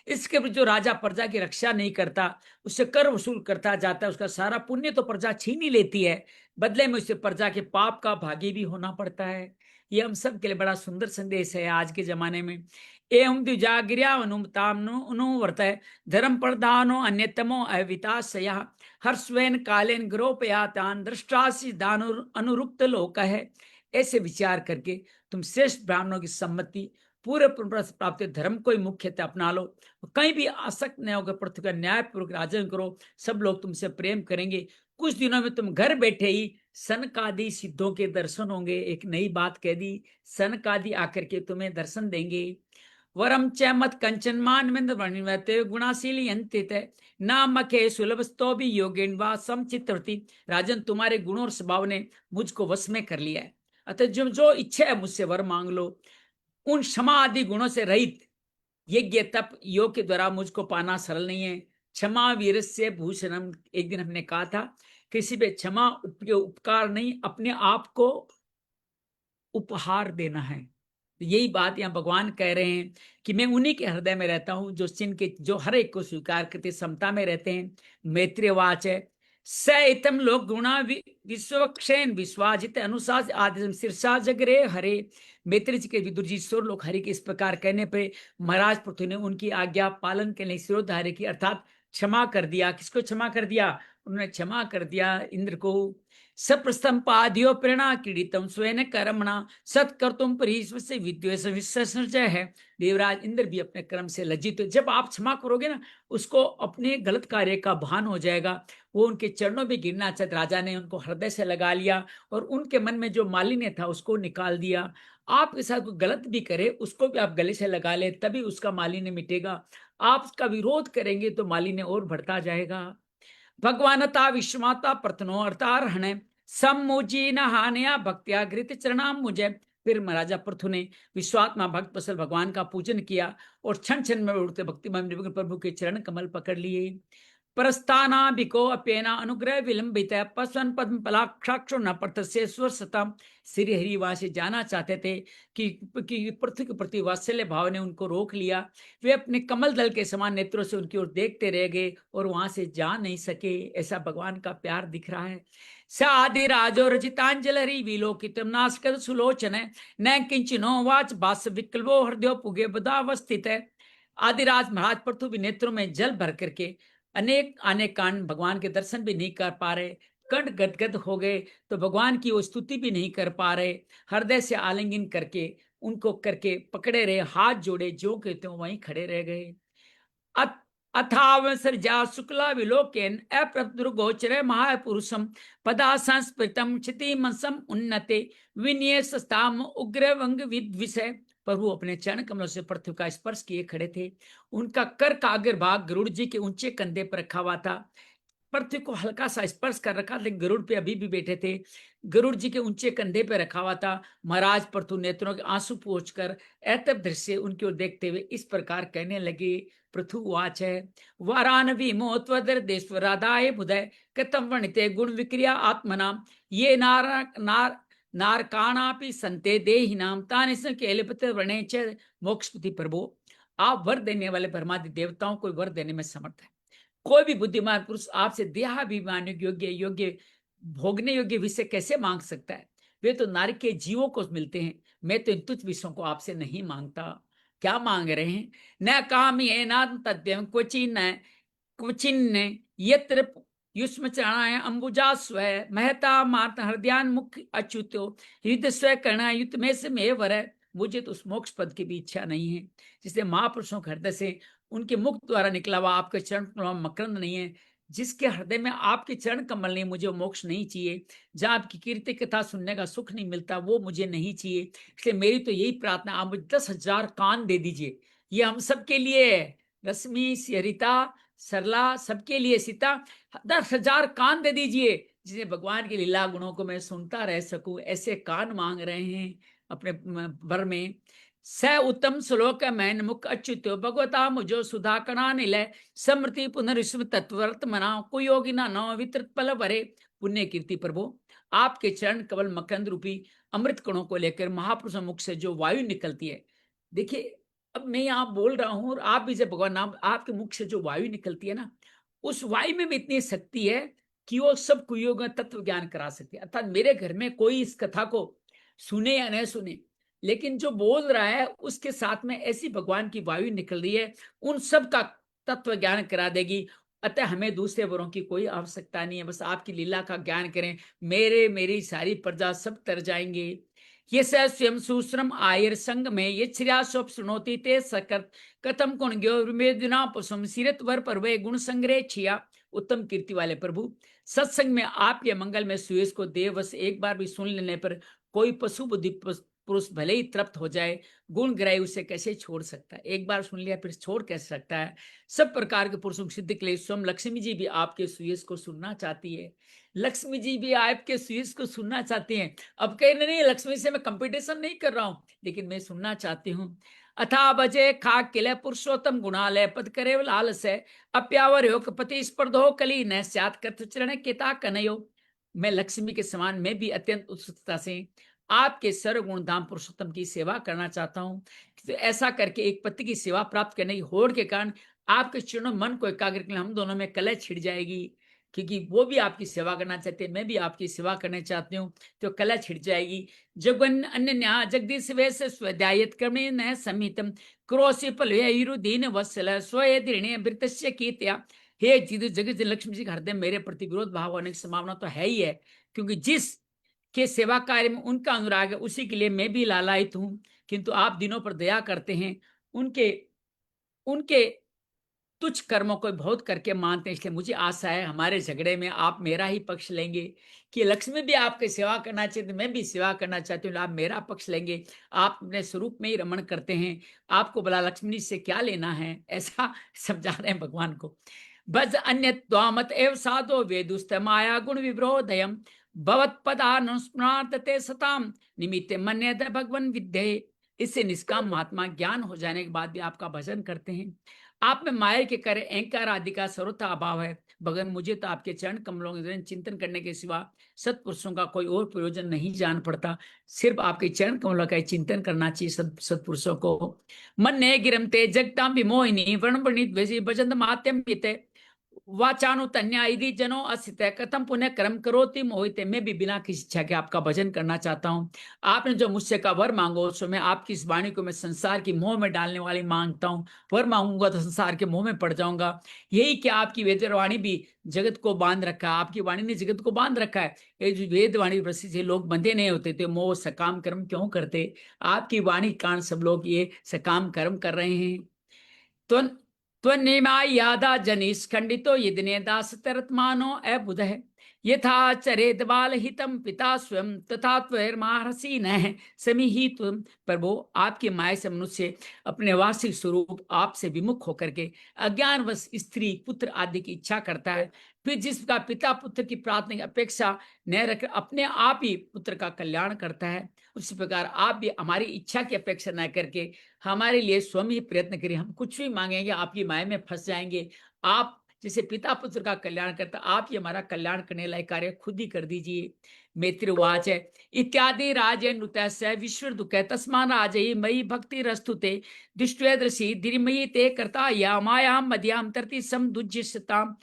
इसके जो राजा प्रजा की रक्षा नहीं करता, उससे कर वसूल करता जाता है, उसका सारा पुण्य तो प्रजा छीन ही लेती है, बदले में उससे प्रजा के पाप का भागी भी होना पड़ता है। ये हम सब के लिए बड़ा सुंदर संदेश है आज के जमाने में। एवं द्विजागिर्या अनुवर्त धर्म प्रधानो अन्यतमो अविताशया हर्षवेन कालेन ग्रोपयातान दृष्टासी दान अनुरुक्त लोक है। ऐसे विचार करके तुम श्रेष्ठ ब्राह्मणों की सम्मति पूरे प्राप्त धर्म को ही मुख्यतः अपना लो, कहीं भी आसक्त न होकर पृथ्वी का न्यायपूर्वक राजन करो, सब लोग तुमसे प्रेम करेंगे। कुछ दिनों में तुम घर बैठे ही सनकादि सिद्धों के दर्शन होंगे। एक नई बात कह दी, सनकादि आकर के तुम्हें दर्शन देंगे। वरम च मत कंचन मान गुणाशील यंत्रित नामके सुलभस्तो भी योगेन वा समचित्रति। राजन, तुम्हारे गुणों और स्वभाव ने मुझको वश में कर लिया है, अतः जो इच्छा है मुझसे वर मांग लो। उन क्षमा आदि गुणों से रहित यज्ञ तप योग के द्वारा मुझको पाना सरल नहीं है। क्षमा वीरस्य भूषणम, एक दिन हमने कहा था किसी पे क्षमा उपकार नहीं, अपने आप को उपहार देना है। यही बात यहाँ भगवान कह रहे हैं कि मैं उन्हीं के हृदय में रहता हूं जो जो हर एक को स्वीकार करते समता में रहते हैं। मैत्रेयवाच है स इतम लोक गुणा विश्वक्षेन विश्वाजित अनुशास आदि शीर्षा जगरे हरे। मैत्री जी के विदुर जी स्वर लोग हरि के इस प्रकार कहने पे महाराज पृथ्वी ने उनकी आज्ञा पालन के लिए सिरोधार्य की अर्थात क्षमा कर दिया। किसको क्षमा कर दिया? उन्होंने क्षमा कर दिया इंद्र को। सप्रस्तंपादियो प्रेरणा क्रीडितम स्वयं कर्मणा सत्कर्तुम परिश्व से विद्वेष विसर्जय है। देवराज इंद्र भी अपने कर्म से लज्जित। जब आप क्षमा करोगे ना, उसको अपने गलत कार्य का भान हो जाएगा, वो उनके चरणों में गिरना चाहते, राजा ने उनको हृदय से लगा लिया और उनके मन में जो मालिन्य था उसको निकाल दिया। आपके साथ कोई गलत भी करे उसको भी आप गले से लगा ले, तभी उसका मालिन्य मिटेगा। आप उसका विरोध करेंगे तो मालिन्य और बढ़ता जाएगा। भगवानता विश्वमाता प्रथनो अर्थारहण सम्मुजी न हानया भक्त्या घृत चरणाम मुझे। फिर महाराजा पृथु ने विश्वात्मा भक्त वत्सल भगवान का पूजन किया और क्षण क्षण में उड़ते भक्तिमय प्रभु के चरण कमल पकड़ लिए। प्रस्थानाभिको अप्येना अनुग्रह विलंबित पस्वन पद्म पलाक्षाक्षो न प्रत्यस्वर सता। श्री हरि वहां से जाना चाहते थे कि पृथ्वी के प्रति वात्सल्य भाव ने उनको रोक लिया। वे अपने कमल दल के समान नेत्रों से उनकी ओर देखते रह गए और वहां से जा नहीं सके। ऐसा भगवान का प्यार दिख रहा है। साधि राजो रचितांजलि विलोकितम नास्कत सुलोचन न किंचनो वाच बास विकल्पो हृदय पुगे बदावस्थित है। आदिराज महाराज पृथु भी नेत्रों में जल भर करके अनेक अनेक कांड भगवान के दर्शन भी नहीं कर पा रहे, कंठ गदगद हो गए, तो भगवान की वो स्तुति भी नहीं कर पा रहे। हृदय से आलिंगन करके उनको करके पकड़े रहे, हाथ जोड़े, जो के त्यों वहीं खड़े रह गए। अथावसर्जा शुक्ला विलोकेन अप्रदुर्गोचर महापुरुषम पदा संस्कृतम क्षितिमसम उन्नते विन्यस्ताम उग्र वंग विद्विषय। पर वो अपने चरण कमलों से पृथ्वी का स्पर्श किए खड़े थे। उनका कर का अग्र भाग गरुड़ जी के ऊंचे कंधे पर रखा हुआ था। पृथ्वी को हल्का सा स्पर्श कर रखा, लेकिन गरुड़ पे अभी भी बैठे थे। गरुड़ जी के ऊंचे कंधे पे रखा हुआ था। महाराज पृथु नेत्रों के आंसू पोंछकर ऐतब दृश्य उनकी ओर देखते हुए इस प्रकार कहने लगे। पृथु वाच है वारानवी मोत्वदर देश्वरादाय बुधय कतम वर्णिते गुण विक्रिया आत्मनाम ये नारकाणापि संते देहिनाम तानि केलिपत वर्णे च मोक्षपति। प्रभु, आप वर देने वाले परमादि देवताओं को वर देने में समर्थ है। कोई भी बुद्धिमान पुरुष आपसे देहाभिमान योग्य योग्य भोगने योग्य विषय कैसे मांग सकता है? वे तो नारी के जीवों को मिलते हैं। मैं तो इन तुच्छ विषयों को आपसे नहीं मांगता। क्या मांग रहे हैं? न काम्ये न तद्यम क्वचिन्न यत्र युष्म चरणाय अंबुजा स्वय महता मात हृदयान मुख अच्युतो युद्ध स्वय करना युद्ध में से मे वर। मुझे तो उस मोक्ष पद की भी इच्छा नहीं है जिससे महापुरुषों के हृदय से उनके मुख द्वारा निकला हुआ आपके चरण मकरंद नहीं है। जिसके हृदय में आपके चरण कमल नहीं, मुझे मोक्ष नहीं चाहिए। जहां आपकी कीर्ति कथा सुनने का सुख नहीं मिलता, वो मुझे नहीं चाहिए। इसलिए मेरी तो यही प्रार्थना, आप मुझे 10,000 कान दे दीजिए। ये हम सबके लिए है, रश्मि सरिता सरला सबके लिए, सीता 10,000 कान दे दीजिए जिसे भगवान की लीला गुणों को मैं सुनता रह सकूं। ऐसे कान मांग रहे हैं अपने वर में। स उत्तम श्लोक मैन मुख अच्युतो भगवता मुझो सुधा कणा निलय समृति पुनर्विश्व तत्वर्त मना कुयोगी ना नव वितृत पल वरे। पुण्य कीर्ति प्रभु, आपके चरण कमल मकरंद रूपी अमृत कणों को लेकर महापुरुष मुख से जो वायु निकलती है, देखिए अब मैं यहाँ बोल रहा हूं और आप भी जब भगवान नाम, आपके मुख से जो वायु निकलती है ना, उस वायु में भी इतनी शक्ति है कि वो सब कुयोग तत्व ज्ञान करा सकती है। अर्थात मेरे घर में कोई इस कथा को सुने या न सुने, लेकिन जो बोल रहा है उसके साथ में ऐसी भगवान की वायु निकल रही है, उन सब का तत्व ज्ञान करा देगी। अतः हमें दूसरे वरों की कोई आवश्यकता नहीं है, बस आपकी लीला का ज्ञान करें। मेरी सारी प्रजा सब तर जाएंगे। ये स्वयं सुश्रम आयर संग में ये श्रिया स्वप सुनोती ते सकत कथम कुण ग्योना पुसम सीरत वर पर वे गुण संग्रह छिया। उत्तम कीर्ति वाले प्रभु, सत्संग में आप ये मंगल में सुयस को देवस एक बार भी सुन लेने पर कोई पशु बुद्धि पुरुष भले ही तृप्त हो जाए, गुण ग्रह उसे कैसे छोड़ सकता है? एक बार सुन लिया फिर छोड़ कैसे सकता है? सब प्रकार के पुरुषों की सिद्धि के लिए स्वयं लक्ष्मी जी भी आपके सुयस को सुनना चाहती है। लक्ष्मी जी भी आपके सुयस को सुनना चाहती हैं। अब कहीं नहीं, लक्ष्मी से मैं कंपटीशन नहीं कर रहा हूं, लेकिन मैं सुनना चाहती हूँ। अथा बजे खाक किले पुरुषोत्तम गुणालय पद करे लाल से अप्यावर योग पति स्पर्धो कली न सात कथ चरण किता कनयो। मैं लक्ष्मी के समान मैं भी अत्यंत उत्सुकता से आपके सर्वगुण धाम पुरुषोत्तम की सेवा करना चाहता हूं। तो ऐसा करके एक पति की सेवा प्राप्त करने की होड़ के कारण आपके चरणों मन को एकाग्र करके हम दोनों में कलह छिड़ जाएगी, क्योंकि वो भी आपकी सेवा करना चाहते हैं, मैं भी आपकी सेवा करना चाहती हूँ, तो कलह छिड़ जाएगी। जगन अन्य जगदीश वैस स्वाध्यायत क्रमे न समितम क्रोशी पलुदीन वत्सल स्वय दृढ़ वृतस्य कीत्या। हे जिद जगत लक्ष्मी जी का हृदय मेरे प्रति विरोध भाव होने की संभावना तो है ही है, क्योंकि जिस के सेवा कार्य में उनका अनुराग है उसी के लिए मैं भी लालायित हूं। किंतु आप दिनों पर दया करते हैं, उनके उनके तुच्छ कर्मों को बहुत करके मानते हैं, इसलिए मुझे आशा है हमारे झगड़े में आप मेरा ही पक्ष लेंगे कि लक्ष्मी भी आपकी सेवा करना चाहिए तो मैं भी सेवा करना चाहती हूँ, आप मेरा पक्ष लेंगे। आप अपने स्वरूप में ही रमण करते हैं, आपको भला लक्ष्मी से क्या लेना है, ऐसा समझा रहे हैं भगवान को। बज अन्य त्वामत एव साधो वेदुस्त माया गुण विब्रोधयम भवत पदानुस्मृते सताम निमित्ते मन्यते भगवन विद्ये। इससे निष्काम महात्मा ज्ञान हो जाने के बाद भी आपका भजन करते हैं। आप में माया के करे अहंकार आदि का सर्वथा अभाव है। भगवान मुझे तो आपके चरण कमलों के चिंतन करने के सिवा सत्पुरुषों का कोई और प्रयोजन नहीं जान पड़ता। सिर्फ आपके चरण कमलों का चिंतन करना चाहिए सत्पुरुषों को। मन ने गिरमते जगताम विमोहिनी वर्ण वर्णित भजन मात्यम वाचानु तन्या यदि जनो अस्थित कथम पुण्य कर्म करोति मोहिते। मैं भी बिना किसी इच्छा के आपका भजन करना चाहता हूँ। आपने जो मुझसे का वर मांगो सो मैं आपकी इस वाणी को मैं संसार की मोह में डालने वाली मांगता हूँ। वर मांगूंगा तो संसार के मोह में पड़ जाऊंगा। यही क्या आपकी वेद वाणी भी जगत को बांध रखा है, आपकी वाणी ने जगत को बांध रखा है। ये जो वेद वाणी प्रसिद्ध से लोग बंधे नहीं होते थे, मोह सकाम कर्म क्यों करते? आपकी वाणी के कारण सब लोग ये सकाम कर्म कर रहे हैं। तो त्वन्निमायादा जनिष्खंडितो यदिने दासतरत्मानो अबुधः यथा चरेत बाल हितम पिता स्वयं तथा त्वैर्महर्षि न समीहि तुम। प्रभु आपके माया से मनुष्य अपने वास्तविक स्वरूप आपसे विमुख होकर के अज्ञानवश स्त्री पुत्र आदि की इच्छा करता है। फिर जिसका पिता पुत्र की प्रार्थना की अपेक्षा न रख अपने आप ही पुत्र का कल्याण करता है, उसी प्रकार आप भी हमारी इच्छा की अपेक्षा न करके हमारे लिए स्वयं ही प्रयत्न करिए। हम कुछ भी मांगेंगे आपकी माया में फंस जाएंगे। आप जैसे पिता पुत्र का कल्याण करता, आप ही हमारा कल्याण करने लायक कार्य खुद ही कर दीजिए। मैत्रीवाच है इत्यादि राजे नुतस्य विश्व दुख तस्मान राजयी मयि भक्ति रस्तुते दृष्टि धीरमयी ते करता या मायाम मध्याम तरती सम दुज्यताम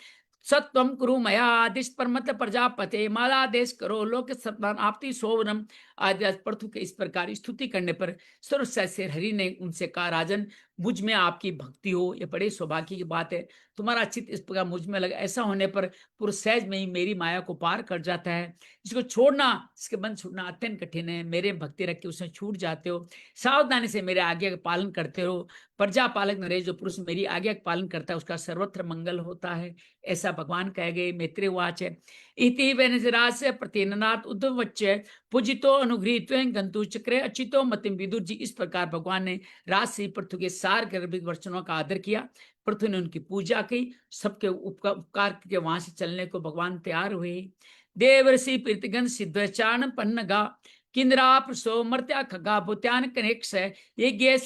सत्वम कुरु मया आदिश परमत प्रजापते मालादेश करो लोक सत्मान आपती सोवनम आदि पृथु के इस प्रकार स्तुति करने पर सर्वश्रेष्ठ हरि ने उनसे कहा, राजन मुझ में आपकी भक्ति हो ये बड़े सौभाग्य की बात है। तुम्हारा चित्त इस प्रकार मुझ में लगा, ऐसा होने पर पूरे सहज में ही मेरी माया को पार कर जाता है। इसको छोड़ना, इसके बंध छूटना अत्यंत कठिन है। मेरे भक्ति रख के उसमें छूट जाते हो। सावधानी से मेरे आज्ञा का पालन करते हो। प्रजा पालक नरेश जो पुरुष मेरी आज्ञा का पालन करता है उसका सर्वत्र मंगल होता है, ऐसा भगवान कह गए। मैत्रेयवाच है इति वैनजरास्य प्रतिननाथ उद्धवच्च पूजितो अनुगृहीत्व गंतु चक्रे अचितो मतिम विदुर जी। इस प्रकार भगवान ने राजसी पृथु के सार गर्भित वचनों का आदर किया। पृथु ने उनकी पूजा की, सबके उपकार के वहां से चलने को भगवान तैयार हुए। देवर्षि प्रीतिगन सिद्धचारण पन्नगा किंद्राप सो मर्त्या खगा भूत्यान कनेक्ष यज्ञ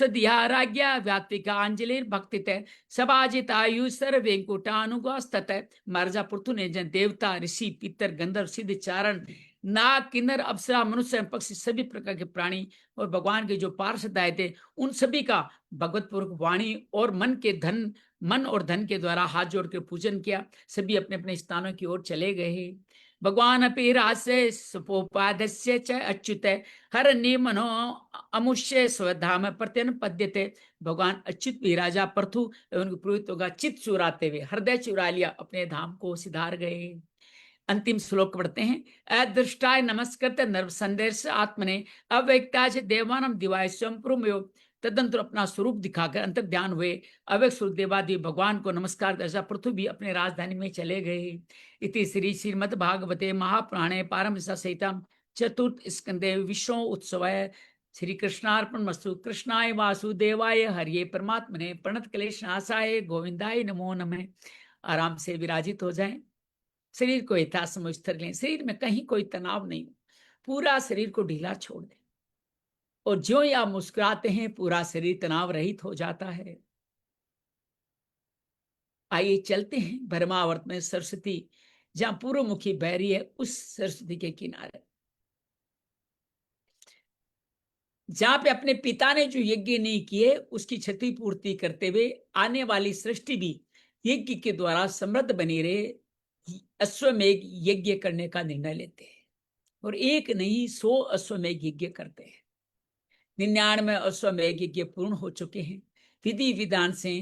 राज्ञा व्यात्विका अंजलिर भक्ति सभाजितायु सर वेंकुटानुगस्त। महाराजा पृथु ने जन देवता ऋषि पितर गंधर्व सिद्ध चारण नाग किन्नर अप्सरा मनुष्य पक्षी सभी प्रकार के प्राणी और भगवान के जो पार्षद आए थे उन सभी का भगवत पूर्वक वाणी और मन और धन के द्वारा हाथ जोड़ के पूजन किया। सभी अपने अपने स्थानों की ओर चले गए। भगवान अपि रास्य सुपोपादस्य च अच्युत हर निमनो अमुष्य स्वधाम प्रत्यन पद्यते। भगवान अच्युत भी राजा पृथु एवं पुरोहितों का चित्त चुराते हुए हृदय चुरा लिया, अपने धाम को सिधार गए। अंतिम श्लोक पढ़ते हैं। अदृष्टाय नमस्कृत नर्व संदेश आत्मने अव्यक्ता देवानम दिवाय स्वयं प्रोमयो। तदंतर अपना स्वरूप दिखाकर अंतर ध्यान हुए अव्यक्त स्वरूप देवादि भगवान को नमस्कार दर्शा पृथ्वी भी अपने राजधानी में चले गए। इति श्री श्रीमद् भागवते महापुराणे पारमहंसा सहितम चतुर्थ स्कंदे विश्व उत्सव श्री कृष्णार्पण मस्तु। कृष्णाय वासुदेवाय हरिये परमात्मने प्रणत क्लेश नाशाय गोविंदाय नमो नमः। आराम से विराजित हो जाएं, शरीर को यथासमय स्थिर लें। शरीर में कहीं कोई तनाव नहीं, पूरा शरीर को ढीला छोड़ दें और ज्यों ही आप मुस्कुराते हैं पूरा शरीर तनाव रहित हो जाता है। आइए चलते हैं ब्रह्मावर्त में सरस्वती जहां पूर्व मुखी बह रही है उस सरस्वती के किनारे, जहां पे अपने पिता ने जो यज्ञ नहीं किए उसकी क्षतिपूर्ति करते हुए आने वाली सृष्टि भी यज्ञ के द्वारा समृद्ध बनी रहे, अश्वमेघ यज्ञ करने का निर्णय लेते हैं। और एक नहीं 100 अश्वमेघ यज्ञ करते हैं। 99 अश्वमेघ यज्ञ पूर्ण हो चुके हैं। विधि विधान से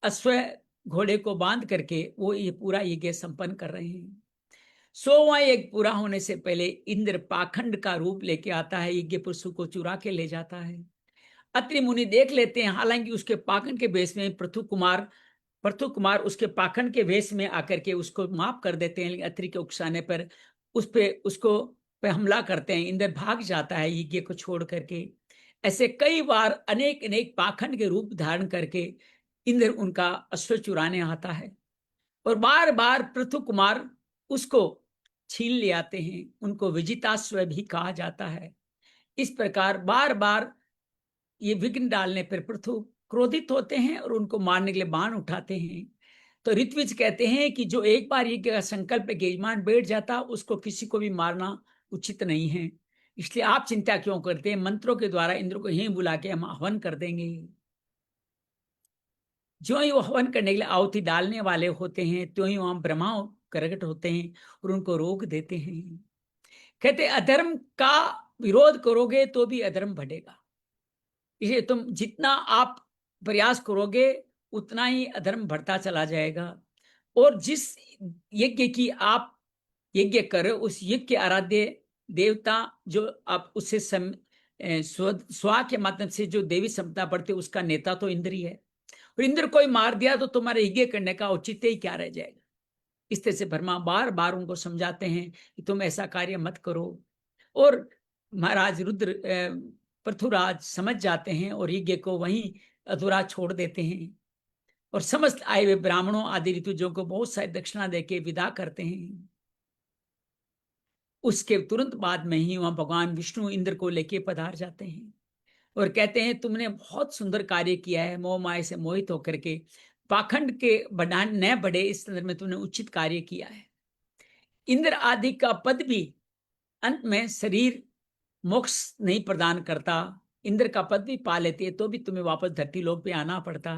अश्व घोड़े को बांध करके वो ये पूरा यज्ञ संपन्न कर रहे हैं। 100वां यज्ञ पूरा होने से पहले इंद्र पाखंड का रूप लेके आता है, यज्ञ पशु को चुरा के ले जाता है। अत्रि मुनि देख लेते हैं, हालांकि उसके पाखंड के बेस में पृथु कुमार पृथु कुमार उसके पाखंड के वेश में आकर के उसको माफ कर देते हैं, लेकिन अत्रि के उकसाने पर उसको पे हमला करते हैं। इंद्र भाग जाता है यज्ञ को छोड़ करके। ऐसे कई बार अनेक अनेक पाखंड के रूप धारण करके इंद्र उनका अश्व चुराने आता है और बार बार पृथु कुमार उसको छीन ले आते हैं। उनको विजिताश्व भी कहा जाता है। इस प्रकार बार बार ये विघ्न डालने पर पृथु क्रोधित होते हैं और उनको मारने के लिए बाण उठाते हैं। तो ऋत्विज कहते हैं कि जो एक बार यज्ञ का संकल्प के यजमान बैठ जाता उसको किसी को भी मारना उचित नहीं है। इसलिए आप चिंता क्यों करते हैं, मंत्रों के द्वारा इंद्र को यहीं बुला के हम हवन कर देंगे। जो ही वो हवन करने के लिए आहुति डालने वाले होते हैं त्यों ही वहां ब्रह्मा प्रकट होते हैं और उनको रोक देते हैं। कहते अधर्म का विरोध करोगे तो भी अधर्म बढ़ेगा, इसलिए तुम जितना आप प्रयास करोगे उतना ही अधर्म बढ़ता चला जाएगा। और जिस यज्ञ की आप यज्ञ करो उस यज्ञ के आराध्य देवता जो आप उससे स्वा के माध्यम से जो देवी समता बढ़ते उसका नेता तो इंद्र ही है। और इंद्र कोई मार दिया तो तुम्हारे यज्ञ करने का औचित्य ही क्या रह जाएगा। इस तरह से ब्रह्मा बार बार उनको समझाते हैं कि तुम ऐसा कार्य मत करो। और महाराज रुद्र पृथुराज समझ जाते हैं और यज्ञ को वहीं अधूरा छोड़ देते हैं और समस्त आए हुए ब्राह्मणों आदि ऋतुजों को बहुत सारी दक्षिणा देके विदा करते हैं। उसके तुरंत बाद में ही वहां भगवान विष्णु इंद्र को लेके पधार जाते हैं और कहते हैं तुमने बहुत सुंदर कार्य किया है, मोह माया से मोहित होकर के पाखंड के न बढ़े इस संदर्भ में तुमने उचित कार्य किया है। इंद्र आदि का पद भी अंत में शरीर मोक्ष नहीं प्रदान करता। इंद्र का पद भी पा लेते तो भी तुम्हें वापस धरती लोक पे आना पड़ता।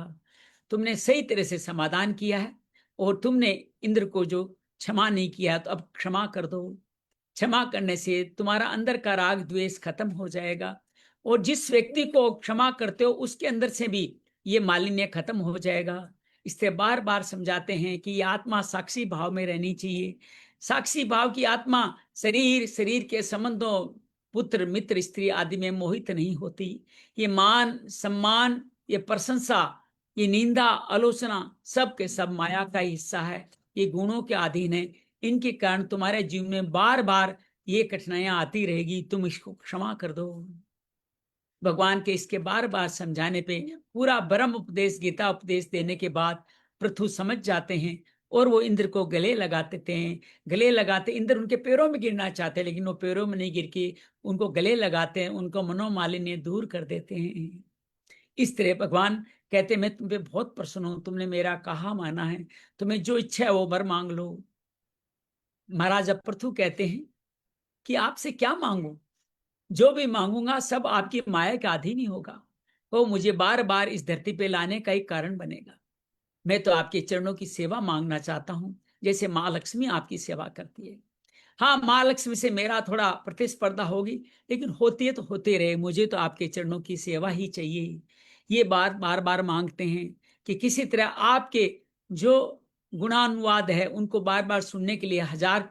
तुमने सही तरह से समाधान किया है और तुमने इंद्र को जो क्षमा नहीं किया तो अब क्षमा कर दो। क्षमा करने से तुम्हारा अंदर का राग द्वेष खत्म हो जाएगा और जिस व्यक्ति को क्षमा करते हो उसके अंदर से भी ये मालिन्य खत्म हो जाएगा। इससे बार बार समझाते हैं कि ये आत्मा साक्षी भाव में रहनी चाहिए। साक्षी भाव की आत्मा शरीर के संबंधों पुत्र मित्र स्त्री आदि में मोहित नहीं होती। ये मान सम्मान, ये प्रशंसा, ये निंदा आलोचना सब के सब माया का हिस्सा है। ये गुणों के अधीन है। इनके कारण तुम्हारे जीवन में बार बार ये कठिनाइयां आती रहेगी, तुम इसको क्षमा कर दो। भगवान के इसके बार बार समझाने पे पूरा ब्रह्म उपदेश गीता उपदेश देने के बाद पृथु समझ जाते हैं और वो इंद्र को गले लगाते हैं। गले लगाते इंद्र उनके पैरों में गिरना चाहते हैं लेकिन वो पैरों में नहीं गिर के उनको गले लगाते हैं, उनको मनोमालिन्य दूर कर देते हैं। इस तरह भगवान कहते मैं तुम पे बहुत प्रसन्न हूं, तुमने मेरा कहा माना है, तुम्हें जो इच्छा है वो वर मांग लो। महाराजा पृथु कहते हैं कि आपसे क्या मांगू, जो भी मांगूंगा सब आपकी माया के अधीन ही होगा। वो मुझे बार बार इस धरती पे लाने का एक कारण बनेगा। मैं तो आपके चरणों की सेवा मांगना चाहता हूं जैसे माँ लक्ष्मी आपकी सेवा करती है। हाँ, माँ लक्ष्मी से मेरा थोड़ा प्रतिस्पर्धा होगी लेकिन होती है तो होते रहे, मुझे तो आपके चरणों की सेवा ही चाहिए। ये बार बार मांगते हैं कि किसी तरह आपके जो गुणानुवाद है उनको बार बार सुनने के लिए हजार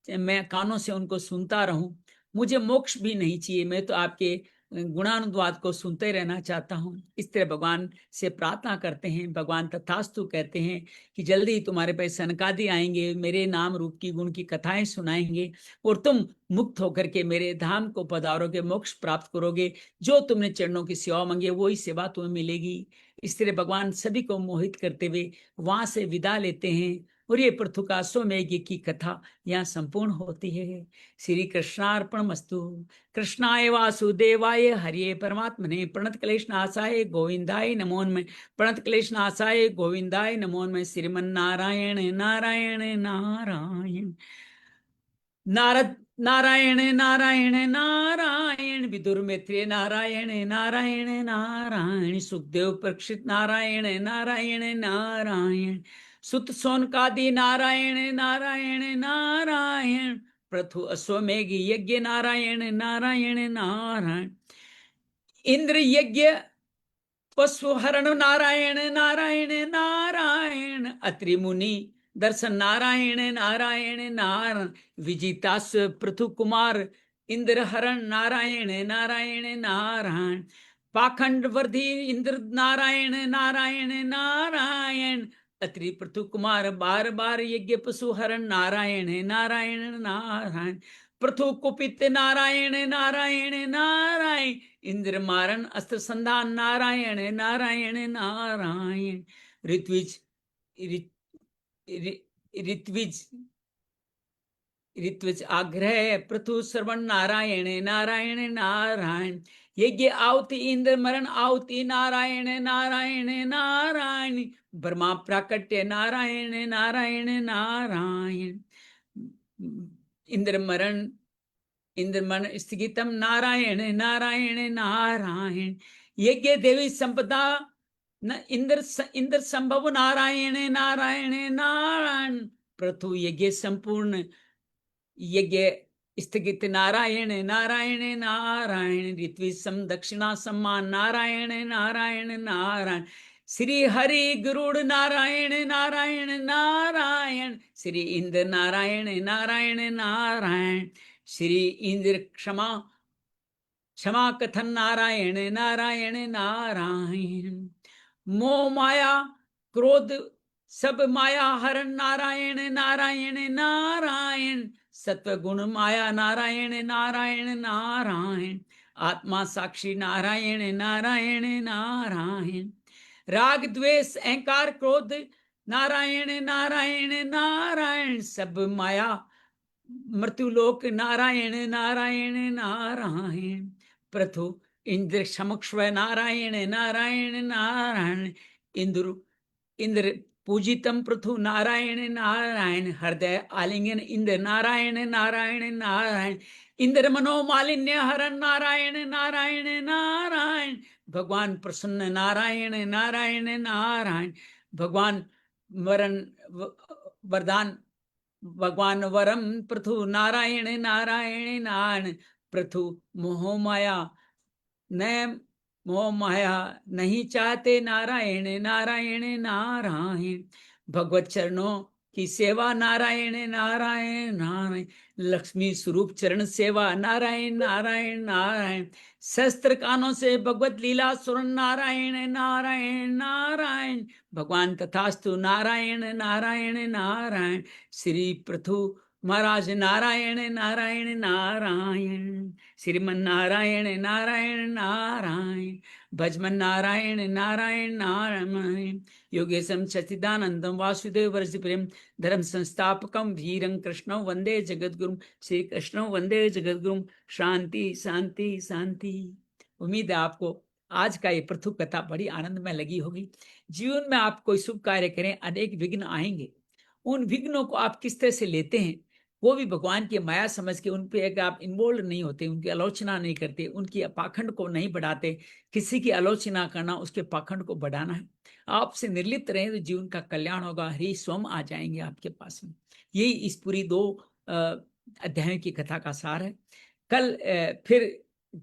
मैं कानों से उनको सुनता रहूं। मुझे मोक्ष भी नहीं चाहिए, मैं तो आपके गुणानुवाद को सुनते रहना चाहता हूं। इस तरह भगवान से प्रार्थना करते हैं। भगवान तथास्तु कहते हैं कि जल्दी ही तुम्हारे पास सनकादि आएंगे, मेरे नाम रूप की गुण की कथाएं सुनाएंगे और तुम मुक्त होकर के मेरे धाम को पधारोगे, मोक्ष प्राप्त करोगे। जो तुमने चरणों की सेवा मांगी वही सेवा तुम्हें मिलेगी। इस तरह भगवान सभी को मोहित करते हुए वहां से विदा लेते हैं और ये पृथु का अश्वमेघ की कथा यहाँ संपूर्ण होती है। श्री कृष्णार्पण मस्तु। कृष्णाय वासुदेवाय हरिये परमात्मने प्रणत क्लेशनाशाय गोविंदाय नमोन्मय। प्रणत क्लेशनाशाय गोविंदाय नमोन्मय। श्रीमन नारायण नारायण नारायण। नारद नारायण नारायण नारायण। विदुर मैत्रेय नारायण नारायण नारायण। सुखदेव परीक्षित नारायण नारायण नारायण। सुत सोनकादि नारायण नारायण नारायण। प्रथु अश्वमेघ यज्ञ नारायण नारायण नारायण। इंद्र यज्ञ पशुहरण नारायण नारायण नारायण। अत्रि मुनि दर्शन नारायण नारायण नारायण। विजितास्व पृथु कुमार इंद्र हरण नारायण नारायण नारायण। पाखंड वर्धी इंद्र नारायण नारायण नारायण, अत्रि पृथु कुमार बार बार यज्ञ पशु हरण नारायण नारायण नारायण, पृथु कुपित नारायण नारायण नारायण, इंद्र मारन अस्त्र संधान नारायण नारायण नारायण, ऋत्विज ऋत्विज ऋत्विज आग्रह पृथु श्रवण नारायण नारायण नारायण, यज्ञ आहुति इंद्र मरण आहुति नारायण नारायण नारायण, ब्रह्मा प्राकट्य नारायण नारायण नारायण, इंद्र मरण स्थगितम नारायण नारायण नारायण, यज्ञ देवी संपदा न इंद्र संभव नारायण नारायण नारायण, पृथु यज्ञ संपूर्ण यज्ञ स्थगित नारायण नारायण नारायण, ऋत्विसम दक्षिणा सम्मान नारायण नारायण नारायण, श्री हरि गरुड़ नारायण नारायण नारायण, श्री इंद्र नारायण नारायण नारायण, श्री इंद्र क्षमा कथन नारायण नारायण नारायण, मोह माया क्रोध सब माया हरण नारायण नारायण नारायण, सत्व गुण माया नारायण नारायण नारायण, आत्मा साक्षी नारायण नारायण नारायण, राग द्वेष अहंकार क्रोध नारायण नारायण नारायण, सब माया मृत्युलोक नारायण नारायण नारायण, प्रथु इंद्र समक्ष नारायण नारायण नारायण, इंद्र पूजितम पृथु नारायण नारायण, हृदय आलिंगन इंद्र नारायण नारायण नारायण, इंद्र मनोमालिन्य हरण नारायण नारायण नारायण, भगवान प्रसन्न नारायण नारायण नारायण, भगवान वरदान भगवान वरम पृथु नारायण नारायण नारायण, पृथु मोह माया नहीं चाहते नारायण नारायण नारायण, भगवत चरणों की सेवा नारायण नारायण नारायण, लक्ष्मी स्वरूप चरण सेवा नारायण नारायण नारायण, शस्त्र कानों से भगवत लीला सुरन नारायण नारायण नारायण, भगवान तथास्तु नारायण नारायण नारायण, श्री पृथु महाराज नारायण नारायण नारायण, श्रीमन नारायण नारायण नारायण, भजमन नारायण नारायण नारायण, योगेशम सच्चिदानंदम वासुदेव वर्षप्रेम धर्म संस्थापकम वीरं कृष्णं वंदे जगद्गुरुम, श्री कृष्ण वंदे जगद्गुरुम, शांति शांति शांति। उम्मीद है आपको आज का ये पृथु कथा बड़ी आनंद में लगी होगी। जीवन में आप कोई शुभ कार्य करें, अनेक विघ्न आएंगे, उन विघ्नों को आप किस तरह से लेते हैं वो भी भगवान की माया समझ के उन पे अगर आप इन्वॉल्व नहीं होते, उनकी आलोचना नहीं करते, उनकी पाखंड को नहीं बढ़ाते, किसी की आलोचना करना उसके पाखंड को बढ़ाना है, आपसे निर्लिप्त रहें तो जीवन का कल्याण होगा, हरि स्वयं आ जाएंगे आपके पास में। यही इस पूरी 2 अध्यायों की कथा का सार है। कल फिर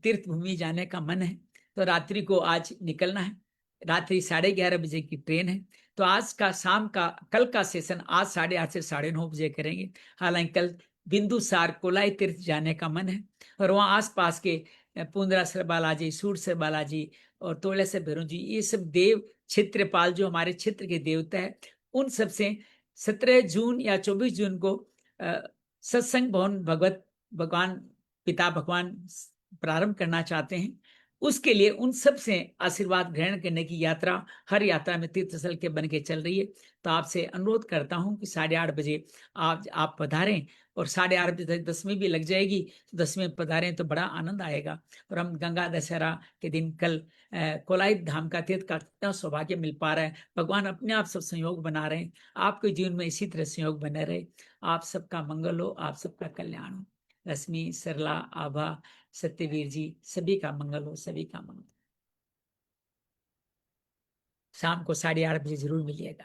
तीर्थ भूमि जाने का मन है तो रात्रि को आज निकलना है, रात्रि 11:30 बजे की ट्रेन है, तो आज का शाम का कल का सेशन आज 8:30 से 9:30 बजे करेंगे। हालांकि कल बिंदुसार कोलाई तीर्थ जाने का मन है और वहाँ आसपास के पुंदरासर बालाजी, सूरसर बालाजी और तोड़ेसर भैरव जी, ये सब देव क्षेत्रपाल जो हमारे क्षेत्र के देवता है, उन सब से 17 जून या 24 जून को सत्संग भवन भगवान पिता भगवान प्रारंभ करना चाहते हैं। उसके लिए उन सब से आशीर्वाद ग्रहण करने की यात्रा हर यात्रा में तीर्थस्थल के बन के चल रही है। तो आपसे अनुरोध करता हूं कि 8:30 बजे आप पधारें और 8:30 बजे तक 10वीं भी लग जाएगी, तो 10वीं पधारें तो बड़ा आनंद आएगा। और हम गंगा दशहरा के दिन कल कोलाई धाम का तीर्थ का कितना सौभाग्य मिल पा रहा है, भगवान अपने आप सब संयोग बना रहे हैं। आपके जीवन में इसी तरह संयोग बने रहे, आप सबका मंगल हो, आप सबका कल्याण हो। रश्मि, सरला, आभा, सत्यवीर जी, सभी का मंगल हो, सभी का मंगल। शाम को 8:30 बजे जरूर मिलिएगा।